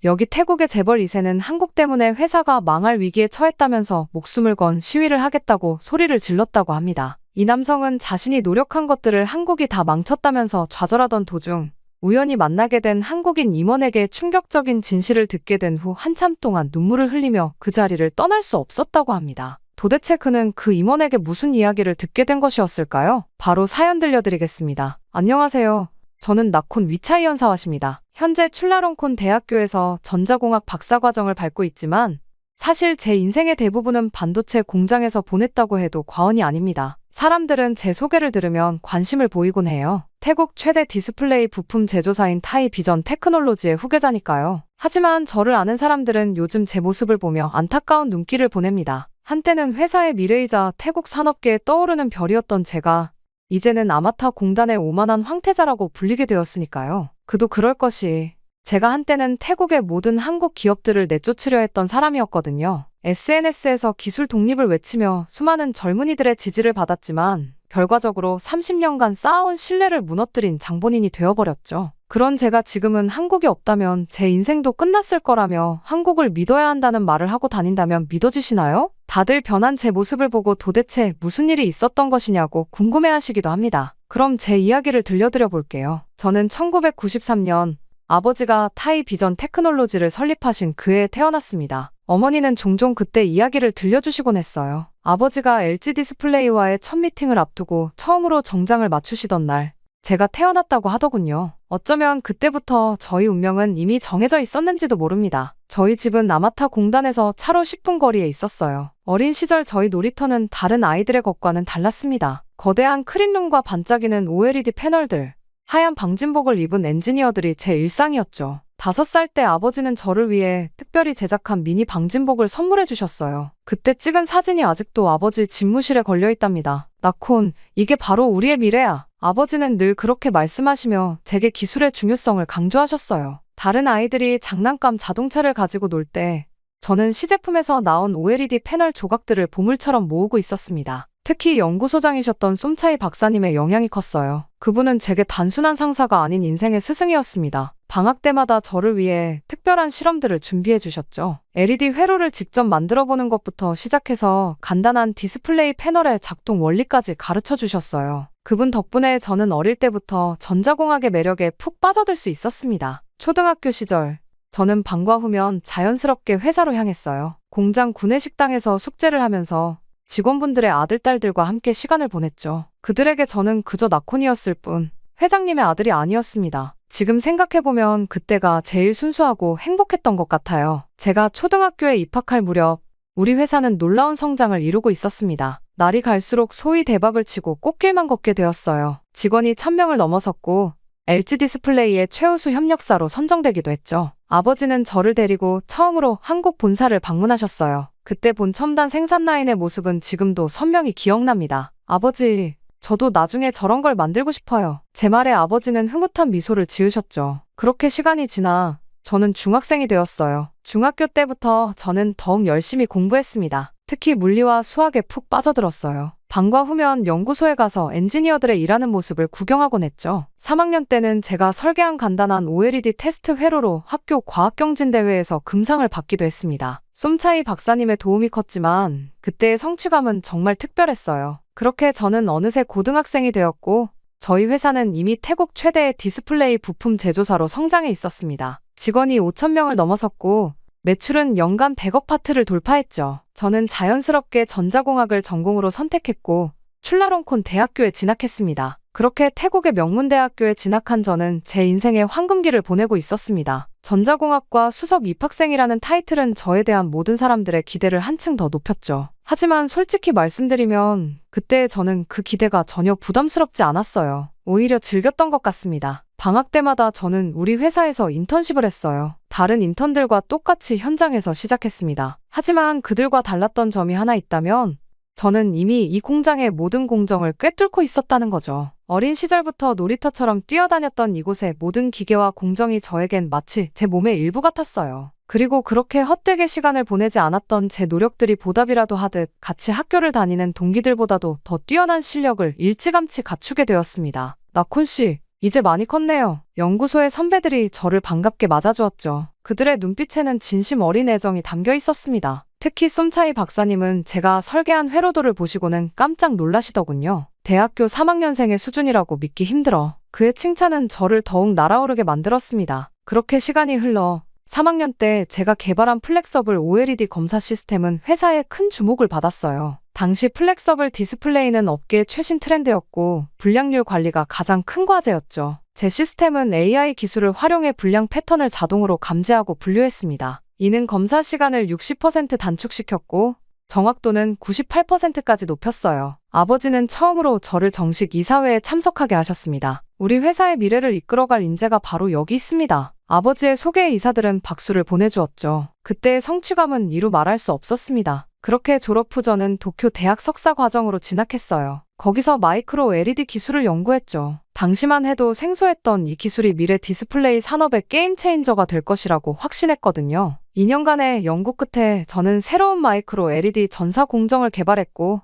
여기 태국의 재벌 2세는 한국 때문에 회사가 망할 위기에 처했다면서 목숨을 건 시위를 하겠다고 소리를 질렀다고 합니다. 이 남성은 자신이 노력한 것들을 한국이 다 망쳤다면서 좌절하던 도중 우연히 만나게 된 한국인 임원에게 충격적인 진실을 듣게 된 후 한참 동안 눈물을 흘리며 그 자리를 떠날 수 없었다고 합니다. 도대체 그는 그 임원에게 무슨 이야기를 듣게 된 것이었을까요? 바로 사연 들려드리겠습니다. 안녕하세요. 저는 나콘 위차이언 사와십니다. 현재 출라롱콘 대학교에서 전자공학 박사과정을 밟고 있지만 사실 제 인생의 대부분은 반도체 공장에서 보냈다고 해도 과언이 아닙니다. 사람들은 제 소개를 들으면 관심을 보이곤 해요. 태국 최대 디스플레이 부품 제조사인 타이 비전 테크놀로지의 후계자니까요. 하지만 저를 아는 사람들은 요즘 제 모습을 보며 안타까운 눈길을 보냅니다. 한때는 회사의 미래이자 태국 산업계에 떠오르는 별이었던 제가 이제는 아마타 공단의 오만한 황태자라고 불리게 되었으니까요. 그도 그럴 것이 제가 한때는 태국의 모든 한국 기업들을 내쫓으려 했던 사람이었거든요. SNS에서 기술 독립을 외치며 수많은 젊은이들의 지지를 받았지만 결과적으로 30년간 쌓아온 신뢰를 무너뜨린 장본인이 되어버렸죠. 그런 제가 지금은 한국이 없다면 제 인생도 끝났을 거라며 한국을 믿어야 한다는 말을 하고 다닌다면 믿어지시나요? 다들 변한 제 모습을 보고 도대체 무슨 일이 있었던 것이냐고 궁금해하시기도 합니다. 그럼 제 이야기를 들려드려 볼게요. 저는 1993년 아버지가 타이 비전 테크놀로지를 설립하신 그 해에 태어났습니다. 어머니는 종종 그때 이야기를 들려주시곤 했어요. 아버지가 LG 디스플레이와의 첫 미팅을 앞두고 처음으로 정장을 맞추시던 날 제가 태어났다고 하더군요. 어쩌면 그때부터 저희 운명은 이미 정해져 있었는지도 모릅니다. 저희 집은 아마타 공단에서 차로 10분 거리에 있었어요. 어린 시절 저희 놀이터는 다른 아이들의 것과는 달랐습니다. 거대한 크린룸과 반짝이는 OLED 패널들, 하얀 방진복을 입은 엔지니어들이 제 일상이었죠. 5살 때 아버지는 저를 위해 특별히 제작한 미니 방진복을 선물해 주셨어요. 그때 찍은 사진이 아직도 아버지 집무실에 걸려 있답니다. 나콘, 이게 바로 우리의 미래야. 아버지는 늘 그렇게 말씀하시며 제게 기술의 중요성을 강조하셨어요. 다른 아이들이 장난감 자동차를 가지고 놀 때 저는 시제품에서 나온 OLED 패널 조각들을 보물처럼 모으고 있었습니다. 특히 연구소장이셨던 쏨차이 박사님의 영향이 컸어요. 그분은 제게 단순한 상사가 아닌 인생의 스승이었습니다. 방학 때마다 저를 위해 특별한 실험들을 준비해 주셨죠. LED 회로를 직접 만들어 보는 것부터 시작해서 간단한 디스플레이 패널의 작동 원리까지 가르쳐 주셨어요. 그분 덕분에 저는 어릴 때부터 전자공학의 매력에 푹 빠져들 수 있었습니다. 초등학교 시절, 저는 방과 후면 자연스럽게 회사로 향했어요. 공장 구내식당에서 숙제를 하면서 직원분들의 아들, 딸들과 함께 시간을 보냈죠. 그들에게 저는 그저 나콘이었을 뿐 회장님의 아들이 아니었습니다. 지금 생각해보면 그때가 제일 순수하고 행복했던 것 같아요. 제가 초등학교에 입학할 무렵 우리 회사는 놀라운 성장을 이루고 있었습니다. 날이 갈수록 소위 대박을 치고 꽃길만 걷게 되었어요. 직원이 1000명을 넘어섰고 LG 디스플레이의 최우수 협력사로 선정되기도 했죠. 아버지는 저를 데리고 처음으로 한국 본사를 방문하셨어요. 그때 본 첨단 생산 라인의 모습은 지금도 선명히 기억납니다. 아버지, 저도 나중에 저런 걸 만들고 싶어요. 제 말에 아버지는 흐뭇한 미소를 지으셨죠. 그렇게 시간이 지나 저는 중학생이 되었어요. 중학교 때부터 저는 더욱 열심히 공부했습니다. 특히 물리와 수학에 푹 빠져들었어요. 방과 후면 연구소에 가서 엔지니어들의 일하는 모습을 구경하곤 했죠. 3학년 때는 제가 설계한 간단한 OLED 테스트 회로로 학교 과학경진대회에서 금상을 받기도 했습니다. 쏨차이 박사님의 도움이 컸지만 그때의 성취감은 정말 특별했어요. 그렇게 저는 어느새 고등학생이 되었고 저희 회사는 이미 태국 최대의 디스플레이 부품 제조사로 성장해 있었습니다. 직원이 5,000명을 넘어섰고 매출은 연간 100억 파트를 돌파했죠. 저는 자연스럽게 전자공학을 전공으로 선택했고 출라롱콘 대학교에 진학했습니다. 그렇게 태국의 명문대학교에 진학한 저는 제 인생의 황금기를 보내고 있었습니다. 전자공학과 수석 입학생이라는 타이틀은 저에 대한 모든 사람들의 기대를 한층 더 높였죠. 하지만 솔직히 말씀드리면 그때 저는 그 기대가 전혀 부담스럽지 않았어요. 오히려 즐겼던 것 같습니다. 방학 때마다 저는 우리 회사에서 인턴십을 했어요. 다른 인턴들과 똑같이 현장에서 시작했습니다. 하지만 그들과 달랐던 점이 하나 있다면 저는 이미 이 공장의 모든 공정을 꿰뚫고 있었다는 거죠. 어린 시절부터 놀이터처럼 뛰어다녔던 이곳의 모든 기계와 공정이 저에겐 마치 제 몸의 일부 같았어요. 그리고 그렇게 헛되게 시간을 보내지 않았던 제 노력들이 보답이라도 하듯 같이 학교를 다니는 동기들보다도 더 뛰어난 실력을 일찌감치 갖추게 되었습니다. 나콘 씨, 이제 많이 컸네요. 연구소의 선배들이 저를 반갑게 맞아주었죠. 그들의 눈빛에는 진심 어린 애정이 담겨 있었습니다. 특히 쏨차이 박사님은 제가 설계한 회로도를 보시고는 깜짝 놀라시더군요. 대학교 3학년생의 수준이라고 믿기 힘들어. 그의 칭찬은 저를 더욱 날아오르게 만들었습니다. 그렇게 시간이 흘러 3학년 때 제가 개발한 플렉서블 OLED 검사 시스템은 회사에 큰 주목을 받았어요. 당시 플렉서블 디스플레이는 업계의 최신 트렌드였고 불량률 관리가 가장 큰 과제였죠. 제 시스템은 AI 기술을 활용해 불량 패턴을 자동으로 감지하고 분류했습니다. 이는 검사 시간을 60% 단축시켰고 정확도는 98%까지 높였어요. 아버지는 처음으로 저를 정식 이사회에 참석하게 하셨습니다. 우리 회사의 미래를 이끌어갈 인재가 바로 여기 있습니다. 아버지의 소개의 이사들은 박수를 보내주었죠. 그때의 성취감은 이루 말할 수 없었습니다. 그렇게 졸업 후 저는 도쿄 대학 석사 과정으로 진학했어요. 거기서 마이크로 LED 기술을 연구했죠. 당시만 해도 생소했던 이 기술이 미래 디스플레이 산업의 게임 체인저가 될 것이라고 확신했거든요. 2년간의 연구 끝에 저는 새로운 마이크로 LED 전사 공정을 개발했고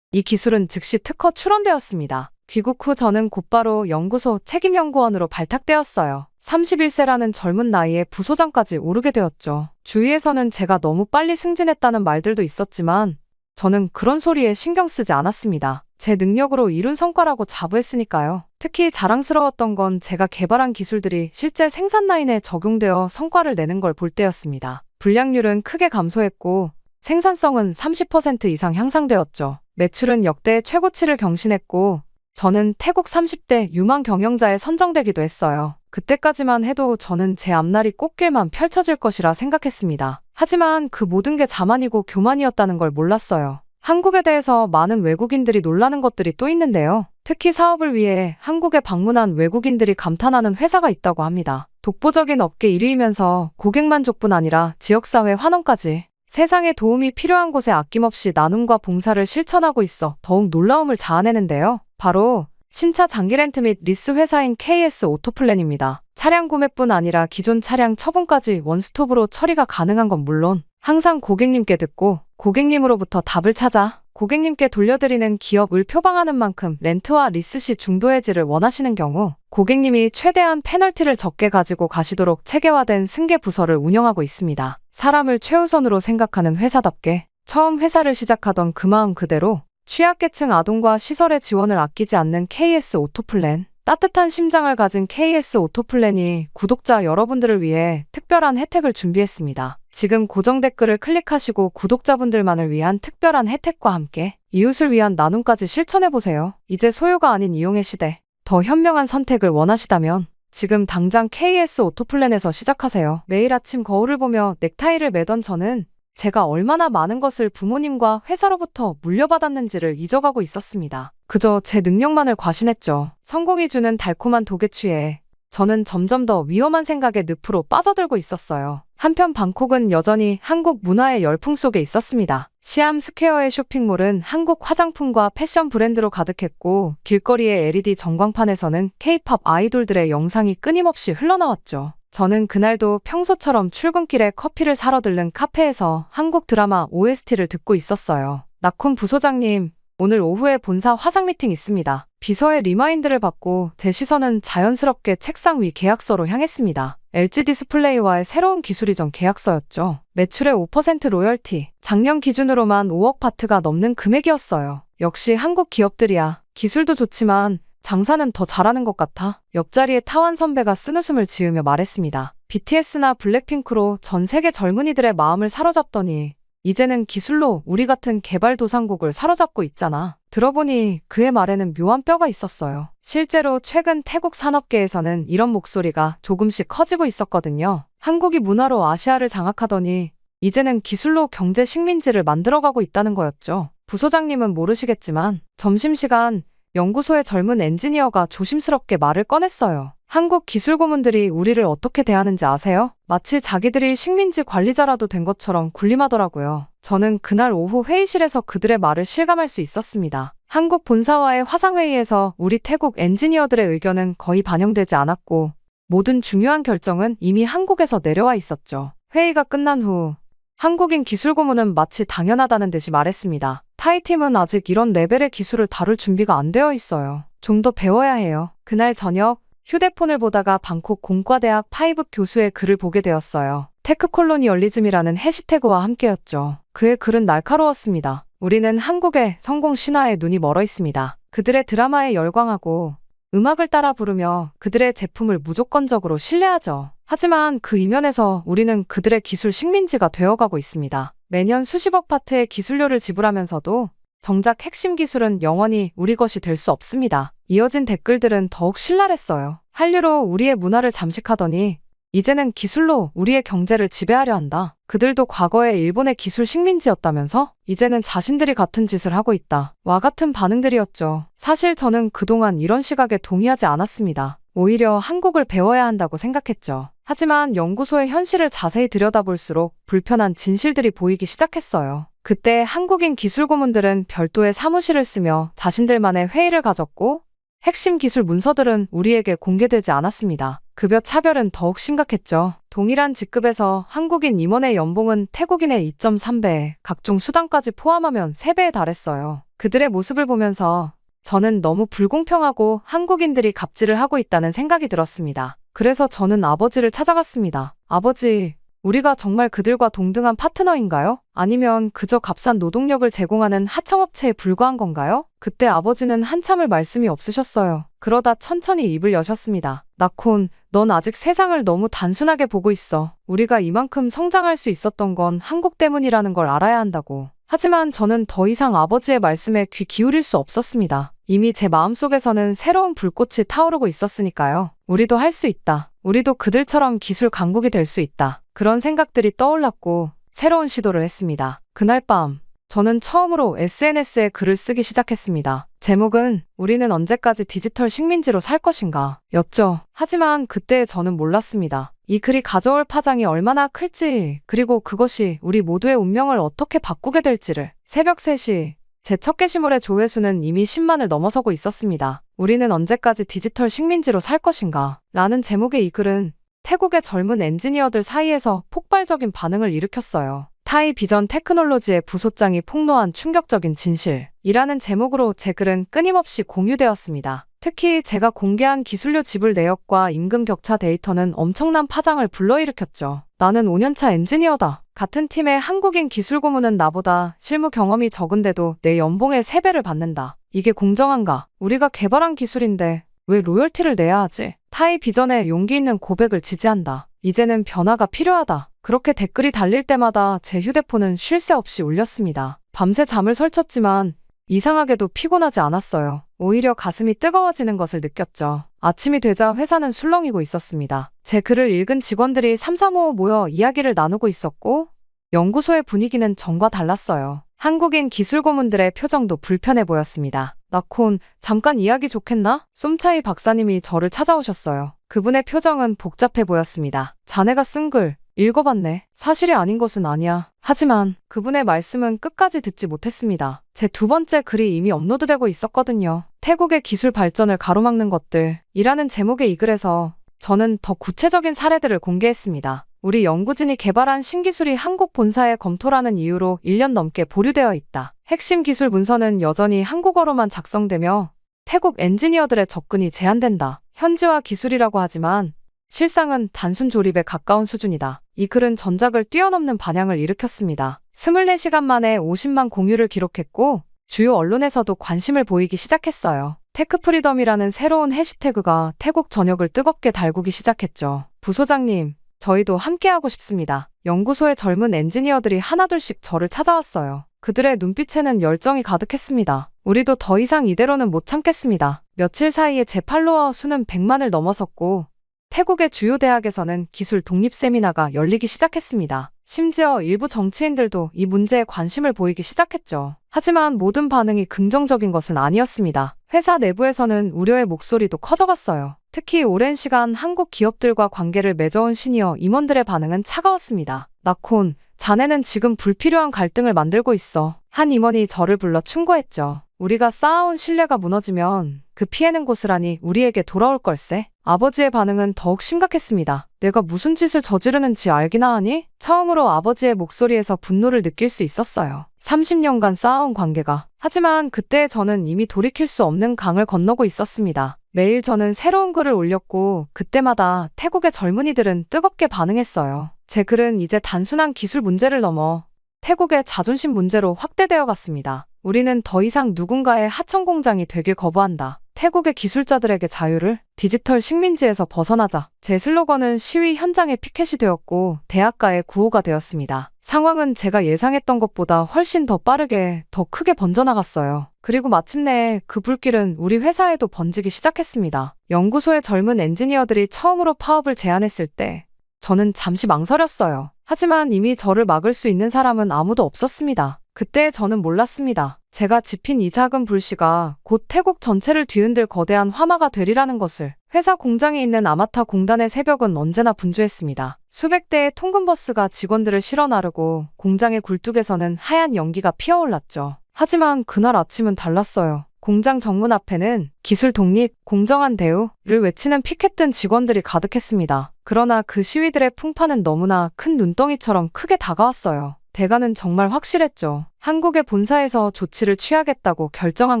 이 기술은 즉시 특허 출원되었습니다. 귀국 후 저는 곧바로 연구소 책임연구원으로 발탁되었어요. 31세라는 젊은 나이에 부소장까지 오르게 되었죠. 주위에서는 제가 너무 빨리 승진했다는 말들도 있었지만 저는 그런 소리에 신경 쓰지 않았습니다. 제 능력으로 이룬 성과라고 자부했으니까요. 특히 자랑스러웠던 건 제가 개발한 기술들이 실제 생산 라인에 적용되어 성과를 내는 걸 볼 때였습니다. 불량률은 크게 감소했고 생산성은 30% 이상 향상되었죠. 매출은 역대 최고치를 경신했고 저는 태국 30대 유망 경영자에 선정되기도 했어요. 그때까지만 해도 저는 제 앞날이 꽃길만 펼쳐질 것이라 생각했습니다. 하지만 그 모든 게 자만이고 교만이었다는 걸 몰랐어요. 한국에 대해서 많은 외국인들이 놀라는 것들이 또 있는데요. 특히 사업을 위해 한국에 방문한 외국인들이 감탄하는 회사가 있다고 합니다. 독보적인 업계 1위이면서 고객 만족뿐 아니라 지역사회 환원까지 세상에 도움이 필요한 곳에 아낌없이 나눔과 봉사를 실천하고 있어 더욱 놀라움을 자아내는데요. 바로 신차 장기 렌트 및 리스 회사인 KS 오토플랜입니다. 차량 구매뿐 아니라 기존 차량 처분까지 원스톱으로 처리가 가능한 건 물론 항상 고객님께 듣고 고객님으로부터 답을 찾아 고객님께 돌려드리는 기업을 표방하는 만큼 렌트와 리스 시 중도 해지를 원하시는 경우 고객님이 최대한 페널티를 적게 가지고 가시도록 체계화된 승계 부서를 운영하고 있습니다. 사람을 최우선으로 생각하는 회사답게 처음 회사를 시작하던 그 마음 그대로 취약계층 아동과 시설의 지원을 아끼지 않는 KS 오토플랜. 따뜻한 심장을 가진 KS 오토플랜이 구독자 여러분들을 위해 특별한 혜택을 준비했습니다. 지금 고정 댓글을 클릭하시고 구독자분들만을 위한 특별한 혜택과 함께 이웃을 위한 나눔까지 실천해보세요. 이제 소유가 아닌 이용의 시대. 더 현명한 선택을 원하시다면 지금 당장 KS 오토플랜에서 시작하세요. 매일 아침 거울을 보며 넥타이를 매던 저는 제가 얼마나 많은 것을 부모님과 회사로부터 물려받았는지를 잊어가고 있었습니다. 그저 제 능력만을 과신했죠. 성공이 주는 달콤한 독에 취해 저는 점점 더 위험한 생각의 늪으로 빠져들고 있었어요. 한편 방콕은 여전히 한국 문화의 열풍 속에 있었습니다. 시암 스퀘어의 쇼핑몰은 한국 화장품과 패션 브랜드로 가득했고 길거리의 LED 전광판에서는 K-팝 아이돌들의 영상이 끊임없이 흘러나왔죠. 저는 그날도 평소처럼 출근길에 커피를 사러 들른 카페에서 한국 드라마 OST를 듣고 있었어요. 나콘 부소장님, 오늘 오후에 본사 화상 미팅 있습니다. 비서의 리마인드를 받고 제 시선은 자연스럽게 책상 위 계약서로 향했습니다. LG 디스플레이와의 새로운 기술 이전 계약서였죠. 매출의 5% 로열티, 작년 기준으로만 5억 바트가 넘는 금액이었어요. 역시 한국 기업들이야. 기술도 좋지만 장사는 더 잘하는 것 같아. 옆자리에 타완 선배가 쓴웃음을 지으며 말했습니다. BTS나 블랙핑크로 전 세계 젊은이들의 마음을 사로잡더니 이제는 기술로 우리 같은 개발도상국을 사로잡고 있잖아. 들어보니 그의 말에는 묘한 뼈가 있었어요. 실제로 최근 태국 산업계에서는 이런 목소리가 조금씩 커지고 있었거든요. 한국이 문화로 아시아를 장악하더니 이제는 기술로 경제 식민지를 만들어가고 있다는 거였죠. 부소장님은 모르시겠지만 점심시간 연구소의 젊은 엔지니어가 조심스럽게 말을 꺼냈어요. 한국 기술 고문들이 우리를 어떻게 대하는지 아세요? 마치 자기들이 식민지 관리자라도 된 것처럼 군림하더라고요. 저는 그날 오후 회의실에서 그들의 말을 실감할 수 있었습니다. 한국 본사와의 화상회의에서 우리 태국 엔지니어들의 의견은 거의 반영되지 않았고 모든 중요한 결정은 이미 한국에서 내려와 있었죠. 회의가 끝난 후 한국인 기술 고문은 마치 당연하다는 듯이 말했습니다. 타이팀은 아직 이런 레벨의 기술을 다룰 준비가 안 되어 있어요. 좀 더 배워야 해요. 그날 저녁 휴대폰을 보다가 방콕 공과대학 파이브 교수의 글을 보게 되었어요. 테크콜로니얼리즘이라는 해시태그와 함께였죠. 그의 글은 날카로웠습니다. 우리는 한국의 성공 신화에 눈이 멀어 있습니다. 그들의 드라마에 열광하고 음악을 따라 부르며 그들의 제품을 무조건적으로 신뢰하죠. 하지만 그 이면에서 우리는 그들의 기술 식민지가 되어가고 있습니다. 매년 수십억 바트의 기술료를 지불하면서도 정작 핵심 기술은 영원히 우리 것이 될 수 없습니다. 이어진 댓글들은 더욱 신랄했어요. 한류로 우리의 문화를 잠식하더니 이제는 기술로 우리의 경제를 지배하려 한다. 그들도 과거에 일본의 기술 식민지였다면서 이제는 자신들이 같은 짓을 하고 있다. 와 같은 반응들이었죠. 사실 저는 그동안 이런 시각에 동의하지 않았습니다. 오히려 한국을 배워야 한다고 생각했죠. 하지만 연구소의 현실을 자세히 들여다볼수록 불편한 진실들이 보이기 시작했어요. 그때 한국인 기술 고문들은 별도의 사무실을 쓰며 자신들만의 회의를 가졌고 핵심 기술 문서들은 우리에게 공개되지 않았습니다. 급여 차별은 더욱 심각했죠. 동일한 직급에서 한국인 임원의 연봉은 태국인의 2.3배, 각종 수당까지 포함하면 3배에 달했어요. 그들의 모습을 보면서 저는 너무 불공평하고 한국인들이 갑질을 하고 있다는 생각이 들었습니다. 그래서 저는 아버지를 찾아갔습니다. 아버지, 우리가 정말 그들과 동등한 파트너인가요? 아니면 그저 값싼 노동력을 제공하는 하청업체에 불과한 건가요? 그때 아버지는 한참을 말씀이 없으셨어요. 그러다 천천히 입을 여셨습니다. 나콘, 넌 아직 세상을 너무 단순하게 보고 있어. 우리가 이만큼 성장할 수 있었던 건 한국 때문이라는 걸 알아야 한다고. 하지만 저는 더 이상 아버지의 말씀에 귀 기울일 수 없었습니다. 이미 제 마음속에서는 새로운 불꽃이 타오르고 있었으니까요. 우리도 할 수 있다. 우리도 그들처럼 기술 강국이 될 수 있다. 그런 생각들이 떠올랐고 새로운 시도를 했습니다. 그날 밤 저는 처음으로 SNS에 글을 쓰기 시작했습니다. 제목은 우리는 언제까지 디지털 식민지로 살 것인가 였죠. 하지만 그때 저는 몰랐습니다. 이 글이 가져올 파장이 얼마나 클지, 그리고 그것이 우리 모두의 운명을 어떻게 바꾸게 될지를. 새벽 3시 제 첫 게시물의 조회수는 이미 10만을 넘어서고 있었습니다. 우리는 언제까지 디지털 식민지로 살 것인가 라는 제목의 이 글은 태국의 젊은 엔지니어들 사이에서 폭발적인 반응을 일으켰어요. 타이 비전 테크놀로지의 부소장이 폭로한 충격적인 진실이라는 제목으로 제 글은 끊임없이 공유되었습니다. 특히 제가 공개한 기술료 지불 내역과 임금 격차 데이터는 엄청난 파장을 불러일으켰죠. 나는 5년차 엔지니어다. 같은 팀의 한국인 기술 고문은 나보다 실무 경험이 적은데도 내 연봉의 3배를 받는다. 이게 공정한가? 우리가 개발한 기술인데 왜 로열티를 내야 하지? 타이 비전의 용기 있는 고백을 지지한다. 이제는 변화가 필요하다. 그렇게 댓글이 달릴 때마다 제 휴대폰은 쉴 새 없이 울렸습니다. 밤새 잠을 설쳤지만 이상하게도 피곤하지 않았어요. 오히려 가슴이 뜨거워지는 것을 느꼈죠. 아침이 되자 회사는 술렁이고 있었습니다. 제 글을 읽은 직원들이 삼삼오오 모여 이야기를 나누고 있었고 연구소의 분위기는 전과 달랐어요. 한국인 기술 고문들의 표정도 불편해 보였습니다. 나콘, 잠깐 이야기 좋겠나? 쏨차이 박사님이 저를 찾아오셨어요. 그분의 표정은 복잡해 보였습니다. 자네가 쓴 글 읽어봤네. 사실이 아닌 것은 아니야. 하지만 그분의 말씀은 끝까지 듣지 못했습니다. 제 2번째 글이 이미 업로드되고 있었거든요. 태국의 기술 발전을 가로막는 것들이라는 제목의 이 글에서 저는 더 구체적인 사례들을 공개했습니다. 우리 연구진이 개발한 신기술이 한국 본사의 검토라는 이유로 1년 넘게 보류되어 있다. 핵심 기술 문서는 여전히 한국어로만 작성되며 태국 엔지니어들의 접근이 제한된다. 현지화 기술이라고 하지만 실상은 단순 조립에 가까운 수준이다. 이 글은 전작을 뛰어넘는 반향을 일으켰습니다. 24시간 만에 50만 공유를 기록했고 주요 언론에서도 관심을 보이기 시작했어요. 테크프리덤이라는 새로운 해시태그가 태국 전역을 뜨겁게 달구기 시작했죠. 부소장님, 저희도 함께하고 싶습니다. 연구소의 젊은 엔지니어들이 하나둘씩 저를 찾아왔어요. 그들의 눈빛에는 열정이 가득했습니다. 우리도 더 이상 이대로는 못 참겠습니다. 며칠 사이에 제 팔로워 수는 100만을 넘어섰고 태국의 주요 대학에서는 기술 독립 세미나가 열리기 시작했습니다. 심지어 일부 정치인들도 이 문제에 관심을 보이기 시작했죠. 하지만 모든 반응이 긍정적인 것은 아니었습니다. 회사 내부에서는 우려의 목소리도 커져갔어요. 특히 오랜 시간 한국 기업들과 관계를 맺어온 시니어 임원들의 반응은 차가웠습니다. 나콘, 자네는 지금 불필요한 갈등을 만들고 있어. 한 임원이 저를 불러 충고했죠. 우리가 쌓아온 신뢰가 무너지면 그 피해는 고스란히 우리에게 돌아올 걸세. 아버지의 반응은 더욱 심각했습니다. 내가 무슨 짓을 저지르는지 알기나 하니? 처음으로 아버지의 목소리에서 분노를 느낄 수 있었어요. 30년간 쌓아온 관계가. 하지만 그때 저는 이미 돌이킬 수 없는 강을 건너고 있었습니다. 매일 저는 새로운 글을 올렸고 그때마다 태국의 젊은이들은 뜨겁게 반응했어요. 제 글은 이제 단순한 기술 문제를 넘어 태국의 자존심 문제로 확대되어 갔습니다. 우리는 더 이상 누군가의 하청 공장이 되길 거부한다. 태국의 기술자들에게 자유를, 디지털 식민지에서 벗어나자. 제 슬로건은 시위 현장의 피켓이 되었고 대학가의 구호가 되었습니다. 상황은 제가 예상했던 것보다 훨씬 더 빠르게, 더 크게 번져나갔어요. 그리고 마침내 그 불길은 우리 회사에도 번지기 시작했습니다. 연구소의 젊은 엔지니어들이 처음으로 파업을 제안했을 때 저는 잠시 망설였어요. 하지만 이미 저를 막을 수 있는 사람은 아무도 없었습니다. 그때 저는 몰랐습니다. 제가 지핀 이 작은 불씨가 곧 태국 전체를 뒤흔들 거대한 화마가 되리라는 것을. 회사 공장에 있는 아마타 공단의 새벽은 언제나 분주했습니다. 수백 대의 통근버스가 직원들을 실어 나르고 공장의 굴뚝에서는 하얀 연기가 피어올랐죠. 하지만 그날 아침은 달랐어요. 공장 정문 앞에는 기술 독립, 공정한 대우를 외치는 피켓 든 직원들이 가득했습니다. 그러나 그 시위들의 풍파는 너무나 큰 눈덩이처럼 크게 다가왔어요. 대가는 정말 확실했죠. 한국의 본사에서 조치를 취하겠다고 결정한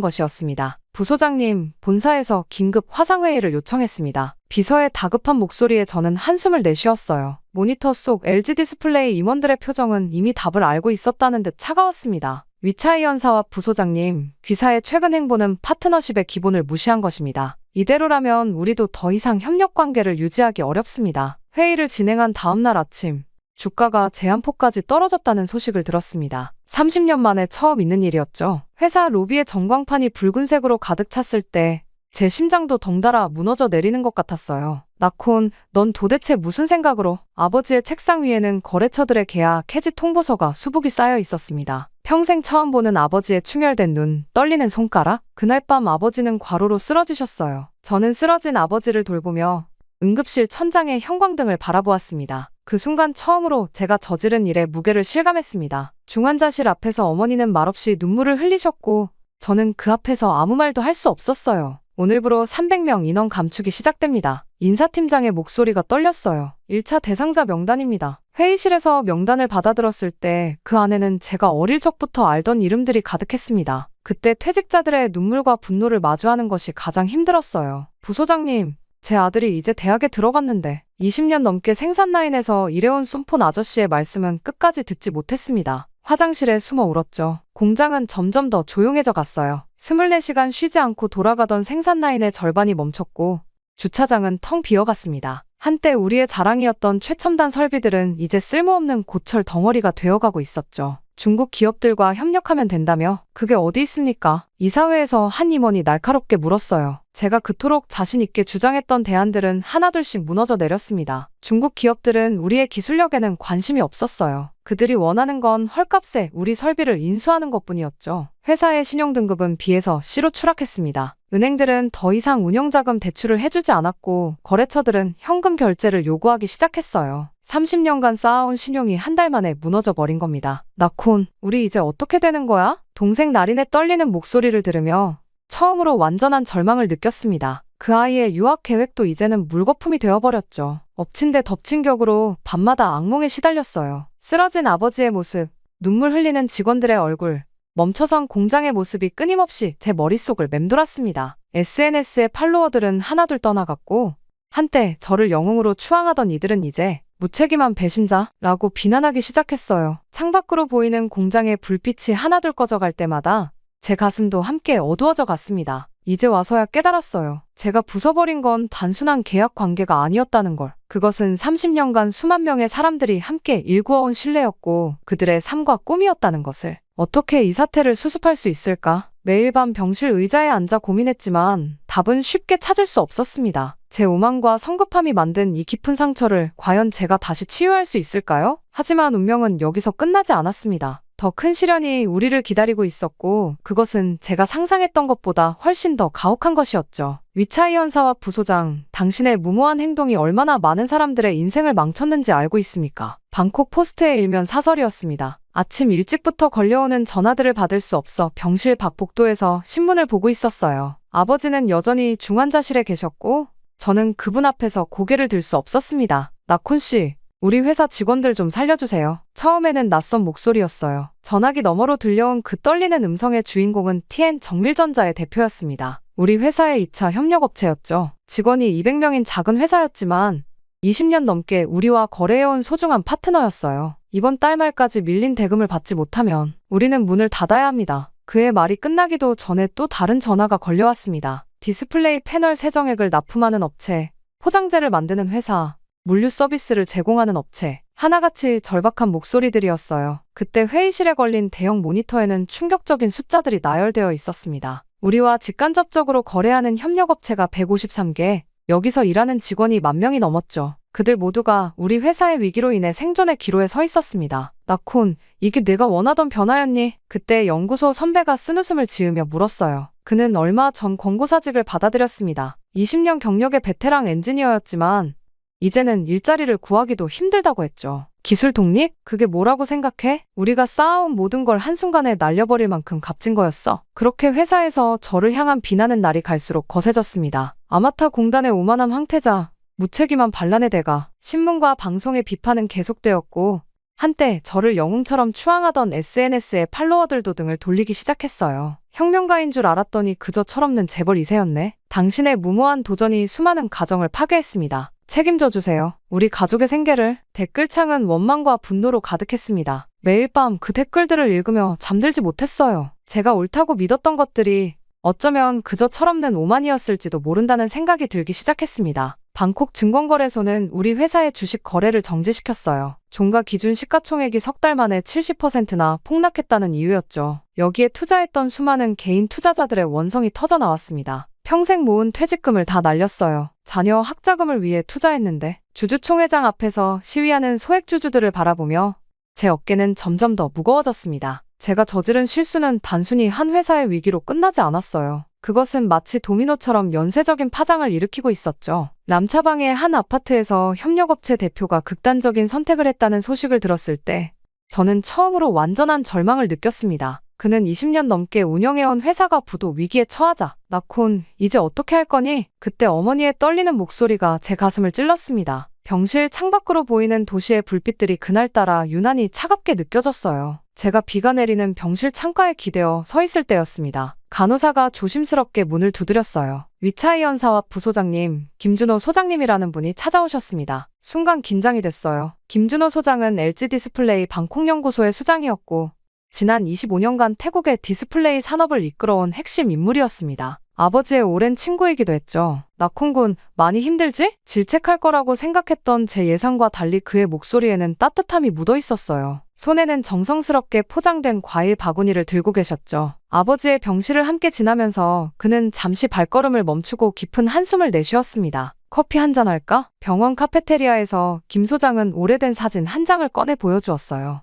것이었습니다. 부소장님, 본사에서 긴급 화상회의를 요청했습니다. 비서의 다급한 목소리에 저는 한숨을 내쉬었어요. 모니터 속 LG 디스플레이 임원들의 표정은 이미 답을 알고 있었다는 듯 차가웠습니다. 위차이 연사와 부소장님, 귀사의 최근 행보는 파트너십의 기본을 무시한 것입니다. 이대로라면 우리도 더 이상 협력 관계를 유지하기 어렵습니다. 회의를 진행한 다음 날 아침, 주가가 제한폭까지 떨어졌다는 소식을 들었습니다. 30년 만에 처음 있는 일이었죠. 회사 로비의 전광판이 붉은색으로 가득 찼을 때 제 심장도 덩달아 무너져 내리는 것 같았어요. 나콘, 넌 도대체 무슨 생각으로? 아버지의 책상 위에는 거래처들의 계약, 해지 통보서가 수북이 쌓여 있었습니다. 평생 처음 보는 아버지의 충혈된 눈, 떨리는 손가락? 그날 밤 아버지는 과로로 쓰러지셨어요. 저는 쓰러진 아버지를 돌보며 응급실 천장의 형광등을 바라보았습니다. 그 순간 처음으로 제가 저지른 일의 무게를 실감했습니다. 중환자실 앞에서 어머니는 말없이 눈물을 흘리셨고 저는 그 앞에서 아무 말도 할 수 없었어요. 오늘부로 300명 인원 감축이 시작됩니다. 인사팀장의 목소리가 떨렸어요. 1차 대상자 명단입니다. 회의실에서 명단을 받아들었을 때 그 안에는 제가 어릴 적부터 알던 이름들이 가득했습니다. 그때 퇴직자들의 눈물과 분노를 마주하는 것이 가장 힘들었어요. 부소장님, 제 아들이 이제 대학에 들어갔는데 20년 넘게 생산 라인에서 일해온 쏨폰 아저씨의 말씀은 끝까지 듣지 못했습니다. 화장실에 숨어 울었죠. 공장은 점점 더 조용해져 갔어요. 24시간 쉬지 않고 돌아가던 생산 라인의 절반이 멈췄고 주차장은 텅 비어갔습니다. 한때 우리의 자랑이었던 최첨단 설비들은 이제 쓸모없는 고철 덩어리가 되어가고 있었죠. 중국 기업들과 협력하면 된다며? 그게 어디 있습니까? 이사회에서 한 임원이 날카롭게 물었어요. 제가 그토록 자신 있게 주장했던 대안들은 하나둘씩 무너져 내렸습니다. 중국 기업들은 우리의 기술력에는 관심이 없었어요. 그들이 원하는 건 헐값에 우리 설비를 인수하는 것뿐이었죠. 회사의 신용등급은 B에서 C로 추락했습니다. 은행들은 더 이상 운영자금 대출을 해주지 않았고 거래처들은 현금 결제를 요구하기 시작했어요. 30년간 쌓아온 신용이 한 달 만에 무너져 버린 겁니다. 나콘, 우리 이제 어떻게 되는 거야? 동생 나린의 떨리는 목소리를 들으며 처음으로 완전한 절망을 느꼈습니다. 그 아이의 유학 계획도 이제는 물거품이 되어버렸죠. 엎친 데 덮친 격으로 밤마다 악몽에 시달렸어요. 쓰러진 아버지의 모습, 눈물 흘리는 직원들의 얼굴, 멈춰선 공장의 모습이 끊임없이 제 머릿속을 맴돌았습니다. SNS의 팔로워들은 하나둘 떠나갔고 한때 저를 영웅으로 추앙하던 이들은 이제 무책임한 배신자라고 비난하기 시작했어요. 창밖으로 보이는 공장의 불빛이 하나둘 꺼져갈 때마다 제 가슴도 함께 어두워져 갔습니다. 이제 와서야 깨달았어요. 제가 부숴버린 건 단순한 계약 관계가 아니었다는 걸. 그것은 30년간 수만 명의 사람들이 함께 일구어온 신뢰였고 그들의 삶과 꿈이었다는 것을. 어떻게 이 사태를 수습할 수 있을까? 매일 밤 병실 의자에 앉아 고민했지만 답은 쉽게 찾을 수 없었습니다. 제 오만과 성급함이 만든 이 깊은 상처를 과연 제가 다시 치유할 수 있을까요? 하지만 운명은 여기서 끝나지 않았습니다. 더 큰 시련이 우리를 기다리고 있었고 그것은 제가 상상했던 것보다 훨씬 더 가혹한 것이었죠. 위차이 연사와 부소장, 당신의 무모한 행동이 얼마나 많은 사람들의 인생을 망쳤는지 알고 있습니까? 방콕 포스트의 일면 사설이었습니다. 아침 일찍부터 걸려오는 전화들을 받을 수 없어 병실 밖 복도에서 신문을 보고 있었어요. 아버지는 여전히 중환자실에 계셨고 저는 그분 앞에서 고개를 들 수 없었습니다. 나콘 씨, 우리 회사 직원들 좀 살려주세요. 처음에는 낯선 목소리였어요. 전화기 너머로 들려온 그 떨리는 음성의 주인공은 TN 정밀전자의 대표였습니다. 우리 회사의 2차 협력업체였죠. 직원이 200명인 작은 회사였지만 20년 넘게 우리와 거래해온 소중한 파트너였어요. 이번 달 말까지 밀린 대금을 받지 못하면 우리는 문을 닫아야 합니다. 그의 말이 끝나기도 전에 또 다른 전화가 걸려왔습니다. 디스플레이 패널 세정액을 납품하는 업체, 포장재를 만드는 회사, 물류 서비스를 제공하는 업체, 하나같이 절박한 목소리들이었어요. 그때 회의실에 걸린 대형 모니터에는 충격적인 숫자들이 나열되어 있었습니다. 우리와 직간접적으로 거래하는 협력업체가 153개, 여기서 일하는 직원이 10,000명이 넘었죠. 그들 모두가 우리 회사의 위기로 인해 생존의 기로에 서 있었습니다. 나콘, 이게 내가 원하던 변화였니? 그때 연구소 선배가 쓴웃음을 지으며 물었어요. 그는 얼마 전 권고사직을 받아들였습니다. 20년 경력의 베테랑 엔지니어였지만 이제는 일자리를 구하기도 힘들다고 했죠. 기술 독립? 그게 뭐라고 생각해? 우리가 쌓아온 모든 걸 한순간에 날려버릴 만큼 값진 거였어. 그렇게 회사에서 저를 향한 비난의 날이 갈수록 거세졌습니다. 아마타 공단의 오만한 황태자, 무책임한 반란의 대가, 신문과 방송의 비판은 계속되었고 한때 저를 영웅처럼 추앙하던 SNS의 팔로워들도 등을 돌리기 시작했어요. 혁명가인 줄 알았더니 그저 철없는 재벌 2세였네. 당신의 무모한 도전이 수많은 가정을 파괴했습니다. 책임져 주세요. 우리 가족의 생계를. 댓글창은 원망과 분노로 가득했습니다. 매일 밤 그 댓글들을 읽으며 잠들지 못했어요. 제가 옳다고 믿었던 것들이 어쩌면 그저 철없는 오만이었을지도 모른다는 생각이 들기 시작했습니다. 방콕 증권거래소는 우리 회사의 주식 거래를 정지시켰어요. 종가 기준 시가총액이 석 달 만에 70%나 폭락했다는 이유였죠. 여기에 투자했던 수많은 개인 투자자들의 원성이 터져 나왔습니다. 평생 모은 퇴직금을 다 날렸어요. 자녀 학자금을 위해 투자했는데. 주주총회장 앞에서 시위하는 소액주주들을 바라보며 제 어깨는 점점 더 무거워졌습니다. 제가 저지른 실수는 단순히 한 회사의 위기로 끝나지 않았어요. 그것은 마치 도미노처럼 연쇄적인 파장을 일으키고 있었죠. 람차방의 한 아파트에서 협력업체 대표가 극단적인 선택을 했다는 소식을 들었을 때 저는 처음으로 완전한 절망을 느꼈습니다. 그는 20년 넘게 운영해온 회사가 부도 위기에 처하자 나콘, 이제 어떻게 할 거니? 그때 어머니의 떨리는 목소리가 제 가슴을 찔렀습니다. 병실 창밖으로 보이는 도시의 불빛들이 그날따라 유난히 차갑게 느껴졌어요. 제가 비가 내리는 병실 창가에 기대어 서 있을 때였습니다. 간호사가 조심스럽게 문을 두드렸어요. 위차이 연사와 부소장님, 김준호 소장님이라는 분이 찾아오셨습니다. 순간 긴장이 됐어요. 김준호 소장은 LG 디스플레이 방콕연구소의 수장이었고 지난 25년간 태국의 디스플레이 산업을 이끌어온 핵심 인물이었습니다. 아버지의 오랜 친구이기도 했죠. 나콩군, 많이 힘들지? 질책할 거라고 생각했던 제 예상과 달리 그의 목소리에는 따뜻함이 묻어 있었어요. 손에는 정성스럽게 포장된 과일 바구니를 들고 계셨죠. 아버지의 병실을 함께 지나면서 그는 잠시 발걸음을 멈추고 깊은 한숨을 내쉬었습니다. 커피 한잔 할까? 병원 카페테리아에서 김 소장은 오래된 사진 한 장을 꺼내 보여주었어요.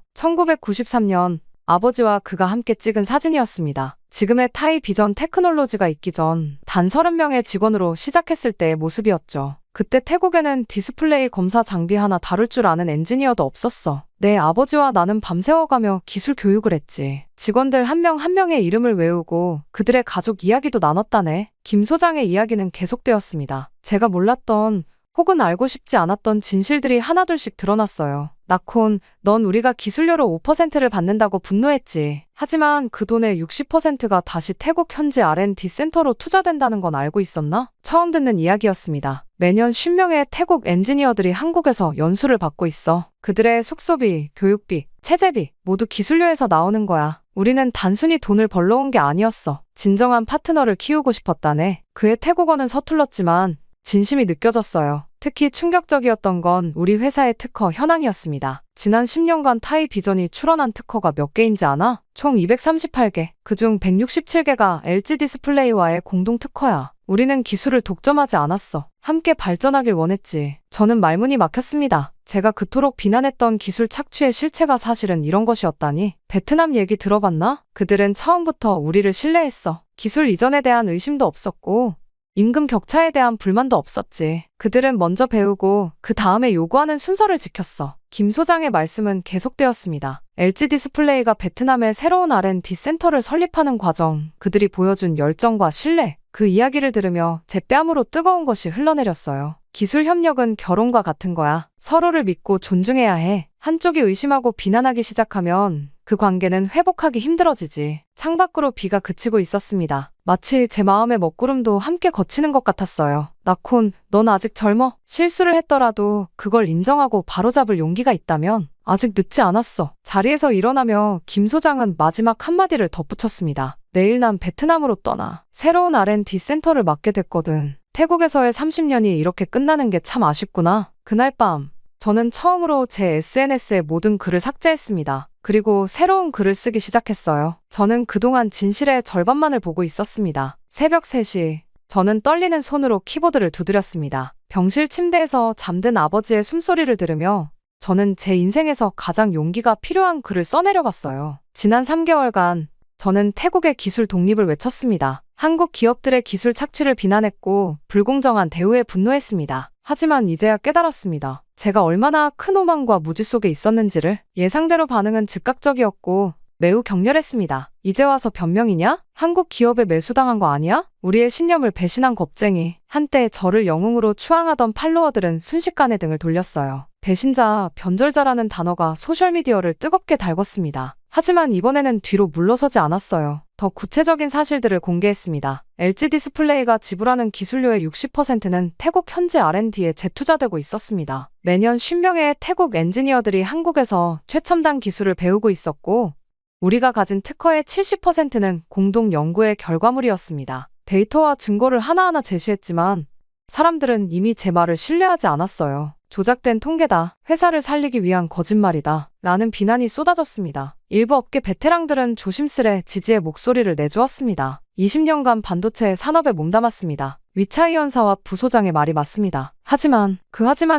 1993년 아버지와 그가 함께 찍은 사진이었습니다. 지금의 타이 비전 테크놀로지가 있기 전 단 30명의 직원으로 시작했을 때의 모습이었죠. 그때 태국에는 디스플레이 검사 장비 하나 다룰 줄 아는 엔지니어도 없었어. 내 아버지와 나는 밤새워가며 기술 교육을 했지. 직원들 한 명 한 명의 이름을 외우고 그들의 가족 이야기도 나눴다네. 김 소장의 이야기는 계속되었습니다. 제가 몰랐던 혹은 알고 싶지 않았던 진실들이 하나둘씩 드러났어요. 나콘, 넌 우리가 기술료로 5%를 받는다고 분노했지. 하지만 그 돈의 60%가 다시 태국 현지 R&D 센터로 투자된다는 건 알고 있었나? 처음 듣는 이야기였습니다. 매년 50명의 태국 엔지니어들이 한국에서 연수를 받고 있어. 그들의 숙소비, 교육비, 체재비 모두 기술료에서 나오는 거야. 우리는 단순히 돈을 벌러 온 게 아니었어. 진정한 파트너를 키우고 싶었다네. 그의 태국어는 서툴렀지만 진심이 느껴졌어요. 특히 충격적이었던 건 우리 회사의 특허 현황이었습니다. 지난 10년간 타이 비전이 출원한 특허가 몇 개인지 아나? 총 238개. 그중 167개가 LG 디스플레이와의 공동 특허야. 우리는 기술을 독점하지 않았어. 함께 발전하길 원했지. 저는 말문이 막혔습니다. 제가 그토록 비난했던 기술 착취의 실체가 사실은 이런 것이었다니. 베트남 얘기 들어봤나? 그들은 처음부터 우리를 신뢰했어. 기술 이전에 대한 의심도 없었고 임금 격차에 대한 불만도 없었지. 그들은 먼저 배우고 그 다음에 요구하는 순서를 지켰어. 김 소장의 말씀은 계속되었습니다. LG 디스플레이가 베트남에 새로운 R&D 센터를 설립하는 과정, 그들이 보여준 열정과 신뢰, 그 이야기를 들으며 제 뺨으로 뜨거운 것이 흘러내렸어요. 기술 협력은 결혼과 같은 거야. 서로를 믿고 존중해야 해. 한쪽이 의심하고 비난하기 시작하면 그 관계는 회복하기 힘들어지지. 창밖으로 비가 그치고 있었습니다. 마치 제 마음의 먹구름도 함께 거치는 것 같았어요. 나콘, 넌 아직 젊어. 실수를 했더라도 그걸 인정하고 바로잡을 용기가 있다면 아직 늦지 않았어. 자리에서 일어나며 김 소장은 마지막 한마디를 덧붙였습니다. 내일 난 베트남으로 떠나. 새로운 R&D 센터를 맡게 됐거든. 태국에서의 30년이 이렇게 끝나는 게 참 아쉽구나. 그날 밤, 저는 처음으로 제 SNS에 모든 글을 삭제했습니다. 그리고 새로운 글을 쓰기 시작했어요. 저는 그동안 진실의 절반만을 보고 있었습니다. 새벽 3시, 저는 떨리는 손으로 키보드를 두드렸습니다. 병실 침대에서 잠든 아버지의 숨소리를 들으며 저는 제 인생에서 가장 용기가 필요한 글을 써내려갔어요. 지난 3개월간 저는 태국의 기술 독립을 외쳤습니다. 한국 기업들의 기술 착취를 비난했고 불공정한 대우에 분노했습니다. 하지만 이제야 깨달았습니다. 제가 얼마나 큰 오만과 무지 속에 있었는지를. 예상대로 반응은 즉각적이었고 매우 격렬했습니다. 이제 와서 변명이냐? 한국 기업에 매수당한 거 아니야? 우리의 신념을 배신한 겁쟁이. 한때 저를 영웅으로 추앙하던 팔로워들은 순식간에 등을 돌렸어요. 배신자, 변절자라는 단어가 소셜미디어를 뜨겁게 달궜습니다. 하지만 이번에는 뒤로 물러서지 않았어요. 더 구체적인 사실들을 공개했습니다. LG 디스플레이가 지불하는 기술료의 60%는 태국 현지 R&D에 재투자되고 있었습니다. 매년 50명의 태국 엔지니어들이 한국에서 최첨단 기술을 배우고 있었고 우리가 가진 특허의 70%는 공동 연구의 결과물이었습니다. 데이터와 증거를 하나하나 제시했지만 사람들은 이미 제 말을 신뢰하지 않았어요. 조작된 통계다. 회사를 살리기 위한 거짓말이다. 라는 비난이 쏟아졌습니다. 일부 업계 베테랑들은 조심스레 지지의 목소리를 내주었습니다. 20년간 반도체 산업에 몸담았습니다. 위차이 연사와 부소장의 말이 맞습니다. 하지만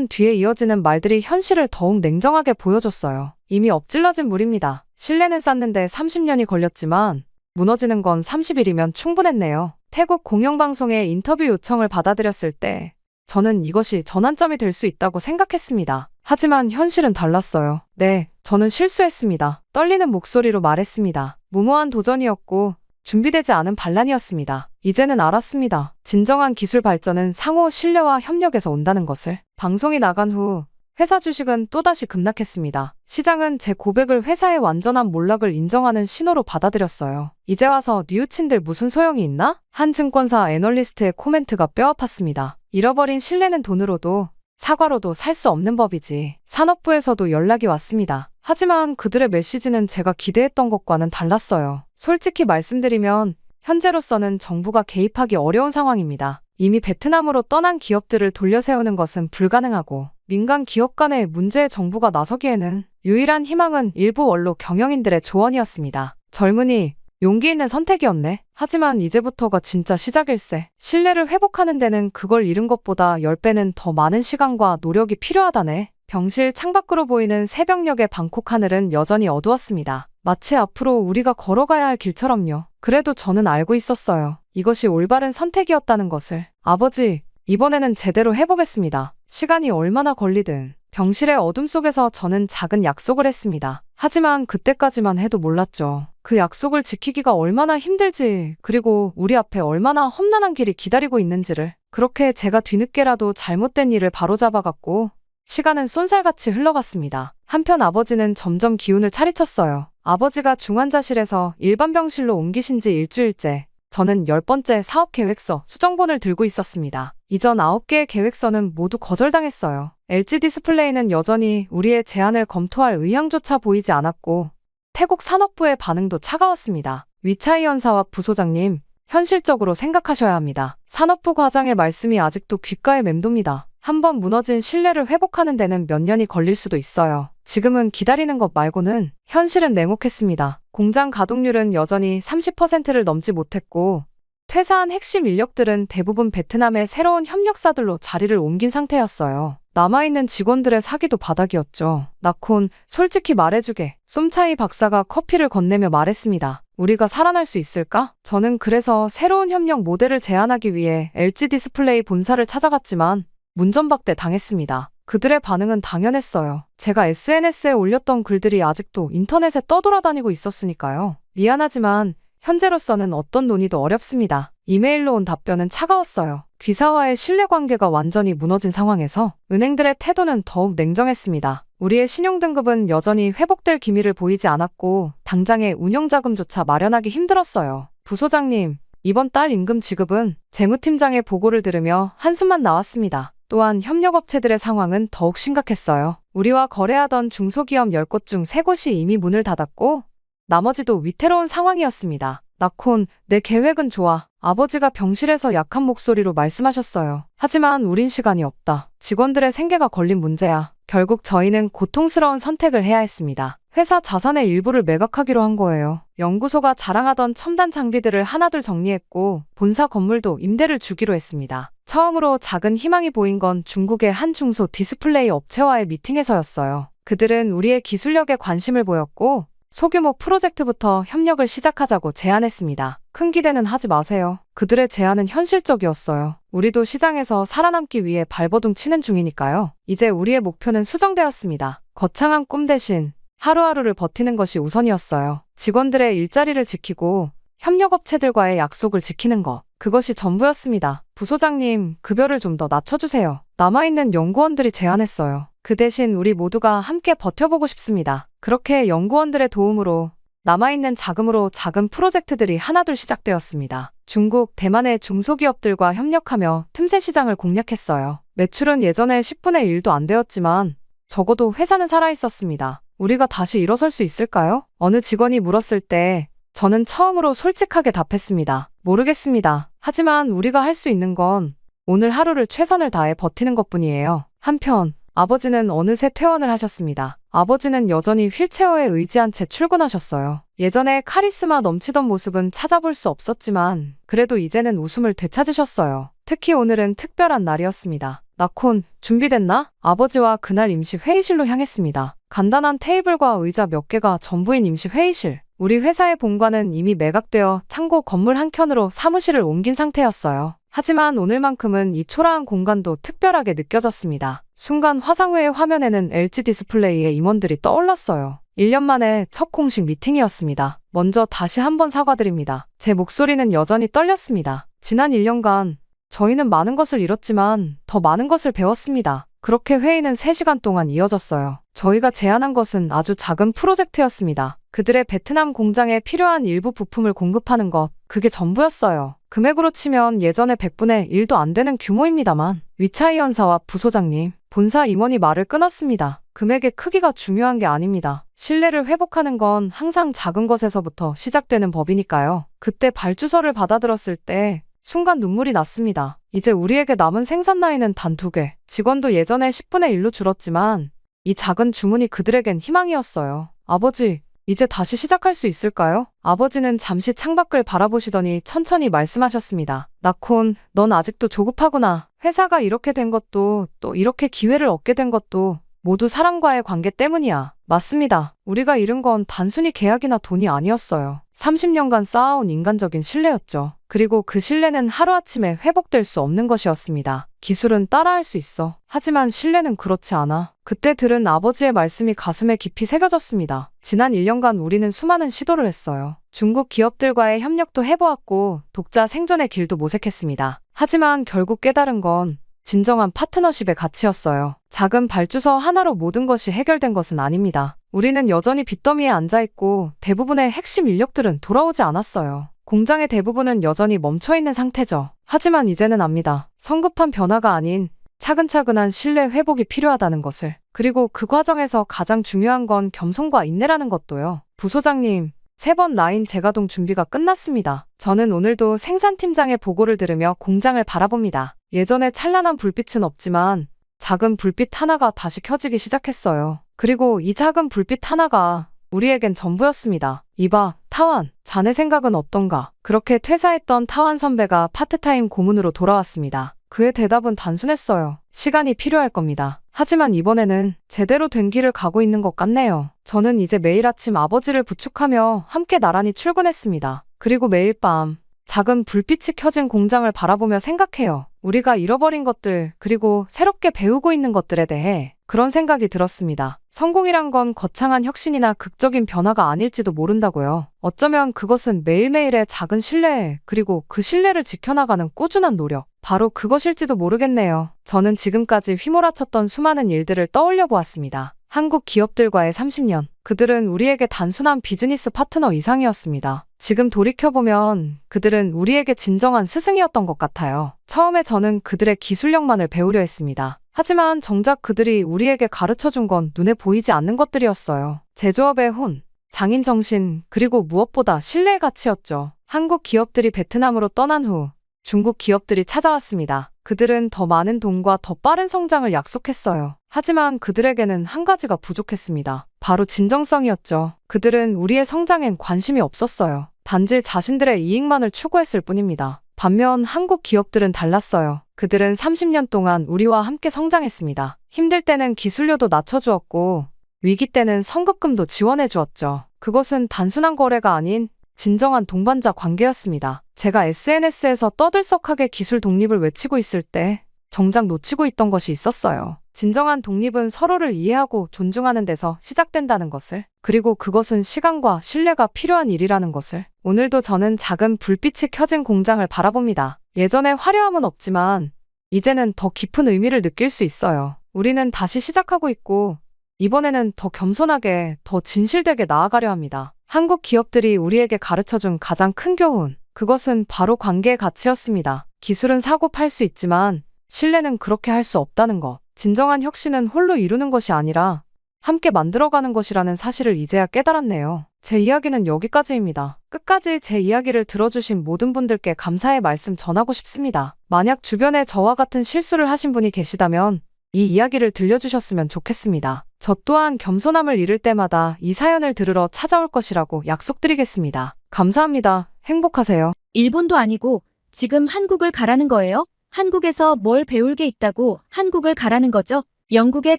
뒤에 이어지는 말들이 현실을 더욱 냉정하게 보여줬어요. 이미 엎질러진 물입니다. 신뢰는 쌓는데 30년이 걸렸지만 무너지는 건 30일이면 충분했네요. 태국 공영방송의 인터뷰 요청을 받아들였을 때 저는 이것이 전환점이 될 수 있다고 생각했습니다. 하지만 현실은 달랐어요. 네, 저는 실수했습니다. 떨리는 목소리로 말했습니다. 무모한 도전이었고 준비되지 않은 반란이었습니다. 이제는 알았습니다. 진정한 기술 발전은 상호 신뢰와 협력에서 온다는 것을. 방송이 나간 후 회사 주식은 또다시 급락했습니다. 시장은 제 고백을 회사의 완전한 몰락을 인정하는 신호로 받아들였어요. 이제 와서 뉘우친들 무슨 소용이 있나? 한 증권사 애널리스트의 코멘트가 뼈아팠습니다. 잃어버린 신뢰는 돈으로도 사과로도 살 수 없는 법이지. 산업부에서도 연락이 왔습니다. 하지만 그들의 메시지는 제가 기대했던 것과는 달랐어요. 솔직히 말씀드리면 현재로서는 정부가 개입하기 어려운 상황입니다. 이미 베트남으로 떠난 기업들을 돌려세우는 것은 불가능하고 민간 기업 간의 문제에 정부가 나서기에는 유일한 희망은 일부 원로 경영인들의 조언이었습니다. 젊은이, 용기 있는 선택이었네. 하지만 이제부터가 진짜 시작일세. 신뢰를 회복하는 데는 그걸 잃은 것보다 10배는 더 많은 시간과 노력이 필요하다네. 병실 창밖으로 보이는 새벽녘의 방콕 하늘은 여전히 어두웠습니다. 마치 앞으로 우리가 걸어가야 할 길처럼요. 그래도 저는 알고 있었어요. 이것이 올바른 선택이었다는 것을. 아버지, 이번에는 제대로 해보겠습니다. 시간이 얼마나 걸리든. 병실의 어둠 속에서 저는 작은 약속을 했습니다. 하지만 그때까지만 해도 몰랐죠. 그 약속을 지키기가 얼마나 힘들지, 그리고 우리 앞에 얼마나 험난한 길이 기다리고 있는지를. 그렇게 제가 뒤늦게라도 잘못된 일을 바로잡아갔고 시간은 쏜살같이 흘러갔습니다. 한편 아버지는 점점 기운을 차리쳤어요. 아버지가 중환자실에서 일반 병실로 옮기신 지 일주일째. 저는 10번째 사업계획서, 수정본을 들고 있었습니다. 이전 9개의 계획서는 모두 거절당했어요. LG 디스플레이는 여전히 우리의 제안을 검토할 의향조차 보이지 않았고 태국 산업부의 반응도 차가웠습니다. 위차이 연사와 부소장님, 현실적으로 생각하셔야 합니다. 산업부 과장의 말씀이 아직도 귓가에 맴돕니다. 한번 무너진 신뢰를 회복하는 데는 몇 년이 걸릴 수도 있어요. 지금은 기다리는 것 말고는. 현실은 냉혹했습니다. 공장 가동률은 여전히 30%를 넘지 못했고 퇴사한 핵심 인력들은 대부분 베트남의 새로운 협력사들로 자리를 옮긴 상태였어요. 남아있는 직원들의 사기도 바닥이었죠. 나콘, 솔직히 말해주게. 쏨차이 박사가 커피를 건네며 말했습니다. 우리가 살아날 수 있을까? 저는 그래서 새로운 협력 모델을 제안하기 위해 LG 디스플레이 본사를 찾아갔지만 문전박대 당했습니다. 그들의 반응은 당연했어요. 제가 SNS에 올렸던 글들이 아직도 인터넷에 떠돌아다니고 있었으니까요. 미안하지만 현재로서는 어떤 논의도 어렵습니다. 이메일로 온 답변은 차가웠어요. 귀사와의 신뢰관계가 완전히 무너진 상황에서 은행들의 태도는 더욱 냉정했습니다. 우리의 신용등급은 여전히 회복될 기미를 보이지 않았고 당장의 운영자금조차 마련하기 힘들었어요. 부소장님, 이번 달 임금 지급은 재무팀장의 보고를 들으며 한숨만 나왔습니다. 또한 협력업체들의 상황은 더욱 심각했어요. 우리와 거래하던 중소기업 10곳 중 3곳이 이미 문을 닫았고 나머지도 위태로운 상황이었습니다. 나콘, 내 계획은 좋아. 아버지가 병실에서 약한 목소리로 말씀하셨어요. 하지만 우린 시간이 없다. 직원들의 생계가 걸린 문제야. 결국 저희는 고통스러운 선택을 해야 했습니다. 회사 자산의 일부를 매각하기로 한 거예요. 연구소가 자랑하던 첨단 장비들을 하나둘 정리했고 본사 건물도 임대를 주기로 했습니다. 처음으로 작은 희망이 보인 건 중국의 한 중소 디스플레이 업체와의 미팅에서였어요. 그들은 우리의 기술력에 관심을 보였고 소규모 프로젝트부터 협력을 시작하자고 제안했습니다. 큰 기대는 하지 마세요. 그들의 제안은 현실적이었어요. 우리도 시장에서 살아남기 위해 발버둥 치는 중이니까요. 이제 우리의 목표는 수정되었습니다. 거창한 꿈 대신 하루하루를 버티는 것이 우선이었어요. 직원들의 일자리를 지키고 협력업체들과의 약속을 지키는 것. 그것이 전부였습니다. 부소장님, 급여를 좀 더 낮춰주세요. 남아있는 연구원들이 제안했어요. 그 대신 우리 모두가 함께 버텨보고 싶습니다. 그렇게 연구원들의 도움으로 남아있는 자금으로 작은 프로젝트들이 하나둘 시작되었습니다. 중국, 대만의 중소기업들과 협력하며 틈새 시장을 공략했어요. 매출은 예전의 10분의 1도 안 되었지만 적어도 회사는 살아있었습니다. 우리가 다시 일어설 수 있을까요? 어느 직원이 물었을 때 저는 처음으로 솔직하게 답했습니다. 모르겠습니다. 하지만 우리가 할 수 있는 건 오늘 하루를 최선을 다해 버티는 것뿐이에요. 한편 아버지는 어느새 퇴원을 하셨습니다. 아버지는 여전히 휠체어에 의지한 채 출근하셨어요. 예전에 카리스마 넘치던 모습은 찾아볼 수 없었지만 그래도 이제는 웃음을 되찾으셨어요. 특히 오늘은 특별한 날이었습니다. 나콘, 준비됐나? 아버지와 그날 임시 회의실로 향했습니다. 간단한 테이블과 의자 몇 개가 전부인 임시 회의실. 우리 회사의 본관은 이미 매각되어 창고 건물 한 켠으로 사무실을 옮긴 상태였어요. 하지만 오늘만큼은 이 초라한 공간도 특별하게 느껴졌습니다. 순간 화상회의 화면에는 LG 디스플레이의 임원들이 떠올랐어요. 1년 만에 첫 공식 미팅이었습니다. 먼저 다시 한번 사과드립니다. 제 목소리는 여전히 떨렸습니다. 지난 1년간 저희는 많은 것을 잃었지만 더 많은 것을 배웠습니다. 그렇게 회의는 3시간 동안 이어졌어요. 저희가 제안한 것은 아주 작은 프로젝트였습니다. 그들의 베트남 공장에 필요한 일부 부품을 공급하는 것, 그게 전부였어요. 금액으로 치면 예전의 100분의 1도 안 되는 규모입니다만 위차이 연사와 부소장님, 본사 임원이 말을 끊었습니다. 금액의 크기가 중요한 게 아닙니다. 신뢰를 회복하는 건 항상 작은 것에서부터 시작되는 법이니까요. 그때 발주서를 받아들었을 때 순간 눈물이 났습니다. 이제 우리에게 남은 생산 라인은 단 2개. 직원도 예전에 10분의 1로 줄었지만 이 작은 주문이 그들에겐 희망이었어요. 아버지, 이제 다시 시작할 수 있을까요? 아버지는 잠시 창밖을 바라보시더니 천천히 말씀하셨습니다. 나콘, 넌 아직도 조급하구나. 회사가 이렇게 된 것도 또 이렇게 기회를 얻게 된 것도 모두 사람과의 관계 때문이야. 맞습니다. 우리가 잃은 건 단순히 계약이나 돈이 아니었어요. 30년간 쌓아온 인간적인 신뢰였죠. 그리고 그 신뢰는 하루아침에 회복될 수 없는 것이었습니다. 기술은 따라할 수 있어. 하지만 신뢰는 그렇지 않아. 그때 들은 아버지의 말씀이 가슴에 깊이 새겨졌습니다. 지난 1년간 우리는 수많은 시도를 했어요. 중국 기업들과의 협력도 해보았고 독자 생존의 길도 모색했습니다. 하지만 결국 깨달은 건 진정한 파트너십의 가치였어요. 작은 발주서 하나로 모든 것이 해결된 것은 아닙니다. 우리는 여전히 빚더미에 앉아있고 대부분의 핵심 인력들은 돌아오지 않았어요. 공장의 대부분은 여전히 멈춰있는 상태죠. 하지만 이제는 압니다. 성급한 변화가 아닌 차근차근한 신뢰 회복이 필요하다는 것을. 그리고 그 과정에서 가장 중요한 건 겸손과 인내라는 것도요. 부소장님, 3번 라인 재가동 준비가 끝났습니다. 저는 오늘도 생산팀장의 보고를 들으며 공장을 바라봅니다. 예전에 찬란한 불빛은 없지만 작은 불빛 하나가 다시 켜지기 시작했어요. 그리고 이 작은 불빛 하나가 우리에겐 전부였습니다. 이봐, 타완, 자네 생각은 어떤가? 그렇게 퇴사했던 타완 선배가 파트타임 고문으로 돌아왔습니다. 그의 대답은 단순했어요. 시간이 필요할 겁니다. 하지만 이번에는 제대로 된 길을 가고 있는 것 같네요. 저는 이제 매일 아침 아버지를 부축하며 함께 나란히 출근했습니다. 그리고 매일 밤 작은 불빛이 켜진 공장을 바라보며 생각해요. 우리가 잃어버린 것들, 그리고 새롭게 배우고 있는 것들에 대해 그런 생각이 들었습니다. 성공이란 건 거창한 혁신이나 극적인 변화가 아닐지도 모른다고요. 어쩌면 그것은 매일매일의 작은 신뢰, 그리고 그 신뢰를 지켜나가는 꾸준한 노력, 바로 그것일지도 모르겠네요. 저는 지금까지 휘몰아쳤던 수많은 일들을 떠올려 보았습니다. 한국 기업들과의 30년, 그들은 우리에게 단순한 비즈니스 파트너 이상이었습니다. 지금 돌이켜보면 그들은 우리에게 진정한 스승이었던 것 같아요. 처음에 저는 그들의 기술력만을 배우려 했습니다. 하지만 정작 그들이 우리에게 가르쳐준 건 눈에 보이지 않는 것들이었어요. 제조업의 혼, 장인 정신, 그리고 무엇보다 신뢰의 가치였죠. 한국 기업들이 베트남으로 떠난 후 중국 기업들이 찾아왔습니다. 그들은 더 많은 돈과 더 빠른 성장을 약속했어요. 하지만 그들에게는 한 가지가 부족했습니다. 바로 진정성이었죠. 그들은 우리의 성장엔 관심이 없었어요. 단지 자신들의 이익만을 추구했을 뿐입니다. 반면 한국 기업들은 달랐어요. 그들은 30년 동안 우리와 함께 성장했습니다. 힘들 때는 기술료도 낮춰주었고 위기 때는 성급금도 지원해 주었죠. 그것은 단순한 거래가 아닌 진정한 동반자 관계였습니다. 제가 SNS에서 떠들썩하게 기술 독립을 외치고 있을 때 정작 놓치고 있던 것이 있었어요. 진정한 독립은 서로를 이해하고 존중하는 데서 시작된다는 것을, 그리고 그것은 시간과 신뢰가 필요한 일이라는 것을. 오늘도 저는 작은 불빛이 켜진 공장을 바라봅니다. 예전에 화려함은 없지만 이제는 더 깊은 의미를 느낄 수 있어요. 우리는 다시 시작하고 있고 이번에는 더 겸손하게, 더 진실되게 나아가려 합니다. 한국 기업들이 우리에게 가르쳐준 가장 큰 교훈, 그것은 바로 관계의 가치였습니다. 기술은 사고 팔 수 있지만 신뢰는 그렇게 할 수 없다는 것. 진정한 혁신은 홀로 이루는 것이 아니라 함께 만들어가는 것이라는 사실을 이제야 깨달았네요. 제 이야기는 여기까지입니다. 끝까지 제 이야기를 들어주신 모든 분들께 감사의 말씀 전하고 싶습니다. 만약 주변에 저와 같은 실수를 하신 분이 계시다면 이 이야기를 들려주셨으면 좋겠습니다. 저 또한 겸손함을 잃을 때마다 이 사연을 들으러 찾아올 것이라고 약속드리겠습니다. 감사합니다. 행복하세요. 일본도 아니고 지금 한국을 가라는 거예요? 한국에서 뭘 배울 게 있다고 한국을 가라는 거죠? 영국의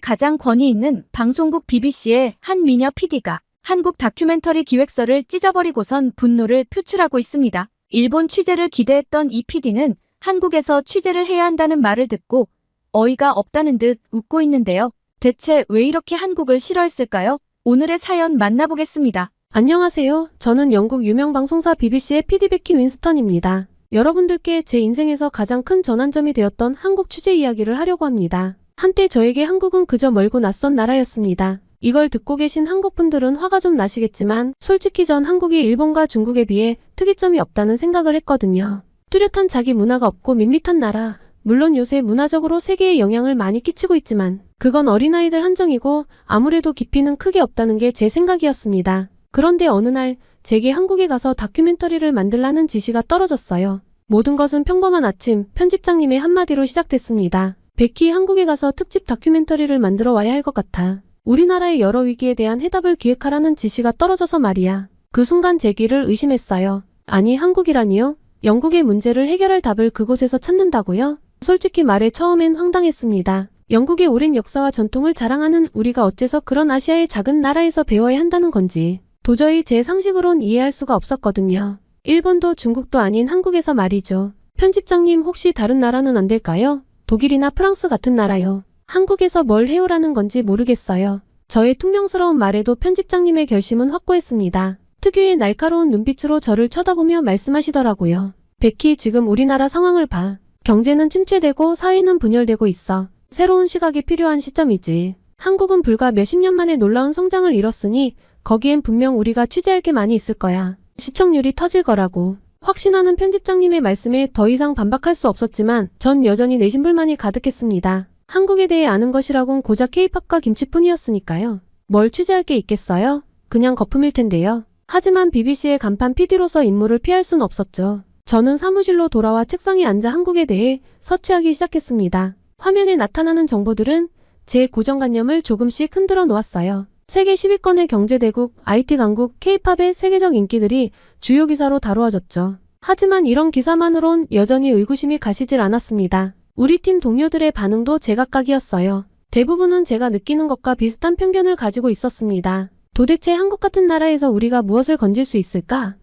가장 권위 있는 방송국 BBC의 한 미녀 PD가 한국 다큐멘터리 기획서를 찢어버리고선 분노를 표출하고 있습니다. 일본 취재를 기대했던 이 PD는 한국에서 취재를 해야 한다는 말을 듣고 어이가 없다는 듯 웃고 있는데요. 대체 왜 이렇게 한국을 싫어했을까요? 오늘의 사연 만나보겠습니다. 안녕하세요. 저는 영국 유명 방송사 BBC의 PD 베키 윈스턴입니다. 여러분들께 제 인생에서 가장 큰 전환점이 되었던 한국 취재 이야기를 하려고 합니다. 한때 저에게 한국은 그저 멀고 낯선 나라였습니다. 이걸 듣고 계신 한국분들은 화가 좀 나시겠지만 솔직히 전 한국이 일본과 중국에 비해 특이점이 없다는 생각을 했거든요. 뚜렷한 자기 문화가 없고 밋밋한 나라, 물론 요새 문화적으로 세계에 영향을 많이 끼치고 있지만 그건 어린아이들 한정이고 아무래도 깊이는 크게 없다는 게 제 생각이었습니다. 그런데 어느 날 제게 한국에 가서 다큐멘터리를 만들라는 지시가 떨어졌어요. 모든 것은 평범한 아침, 편집장님의 한마디로 시작됐습니다. 베키, 한국에 가서 특집 다큐멘터리를 만들어 와야 할 것 같아. 우리나라의 여러 위기에 대한 해답을 기획하라는 지시가 떨어져서 말이야. 그 순간 제 귀를 의심했어요. 아니, 한국이라니요? 영국의 문제를 해결할 답을 그곳에서 찾는다고요? 솔직히 말해 처음엔 황당했습니다. 영국의 오랜 역사와 전통을 자랑하는 우리가 어째서 그런 아시아의 작은 나라에서 배워야 한다는 건지 도저히 제 상식으론 이해할 수가 없었거든요. 일본도 중국도 아닌 한국에서 말이죠. 편집장님, 혹시 다른 나라는 안 될까요? 독일이나 프랑스 같은 나라요. 한국에서 뭘 해오라는 건지 모르겠어요. 저의 퉁명스러운 말에도 편집장님의 결심은 확고했습니다. 특유의 날카로운 눈빛으로 저를 쳐다보며 말씀하시더라고요. 베키, 지금 우리나라 상황을 봐. 경제는 침체되고 사회는 분열되고 있어. 새로운 시각이 필요한 시점이지. 한국은 불과 몇십 년 만에 놀라운 성장을 이뤘으니 거기엔 분명 우리가 취재할 게 많이 있을 거야. 시청률이 터질 거라고. 확신하는 편집장님의 말씀에 더 이상 반박할 수 없었지만 전 여전히 내심불만이 가득했습니다. 한국에 대해 아는 것이라곤 고작 K-팝과 김치뿐이었으니까요. 뭘 취재할 게 있겠어요? 그냥 거품일 텐데요. 하지만 BBC의 간판 PD로서 임무를 피할 순 없었죠. 저는 사무실로 돌아와 책상에 앉아 한국에 대해 서치하기 시작했습니다. 화면에 나타나는 정보들은 제 고정관념을 조금씩 흔들어 놓았어요. 세계 10위권의 경제대국, IT 강국, K-팝의 세계적 인기들이 주요 기사로 다루어졌죠. 하지만 이런 기사만으론 여전히 의구심이 가시질 않았습니다. 우리 팀 동료들의 반응도 제각각이었어요. 대부분은 제가 느끼는 것과 비슷한 편견을 가지고 있었습니다. 도대체 한국 같은 나라에서 우리가 무엇을 건질 수 있을까?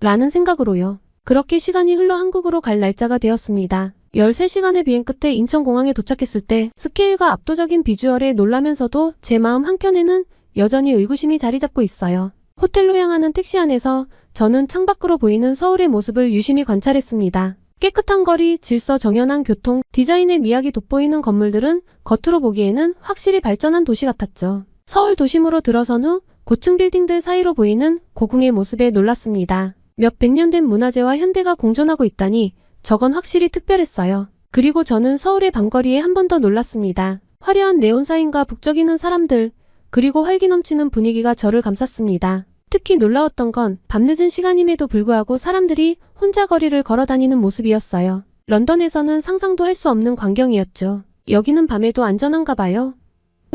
라는 생각으로요. 그렇게 시간이 흘러 한국으로 갈 날짜가 되었습니다. 13시간의 비행 끝에 인천공항에 도착했을 때 스케일과 압도적인 비주얼에 놀라면서도 제 마음 한켠에는 여전히 의구심이 자리 잡고 있어요. 호텔로 향하는 택시 안에서 저는 창밖으로 보이는 서울의 모습을 유심히 관찰했습니다. 깨끗한 거리, 질서 정연한 교통, 디자인의 미학이 돋보이는 건물들은 겉으로 보기에는 확실히 발전한 도시 같았죠. 서울 도심으로 들어선 후 고층 빌딩들 사이로 보이는 고궁의 모습에 놀랐습니다. 몇 백 년 된 문화재와 현대가 공존하고 있다니 저건 확실히 특별했어요. 그리고 저는 서울의 밤거리에 한 번 더 놀랐습니다. 화려한 네온사인과 북적이는 사람들, 그리고 활기 넘치는 분위기가 저를 감쌌습니다. 특히 놀라웠던 건 밤늦은 시간임에도 불구하고 사람들이 혼자 거리를 걸어다니는 모습이었어요. 런던에서는 상상도 할 수 없는 광경이었죠. 여기는 밤에도 안전한가 봐요.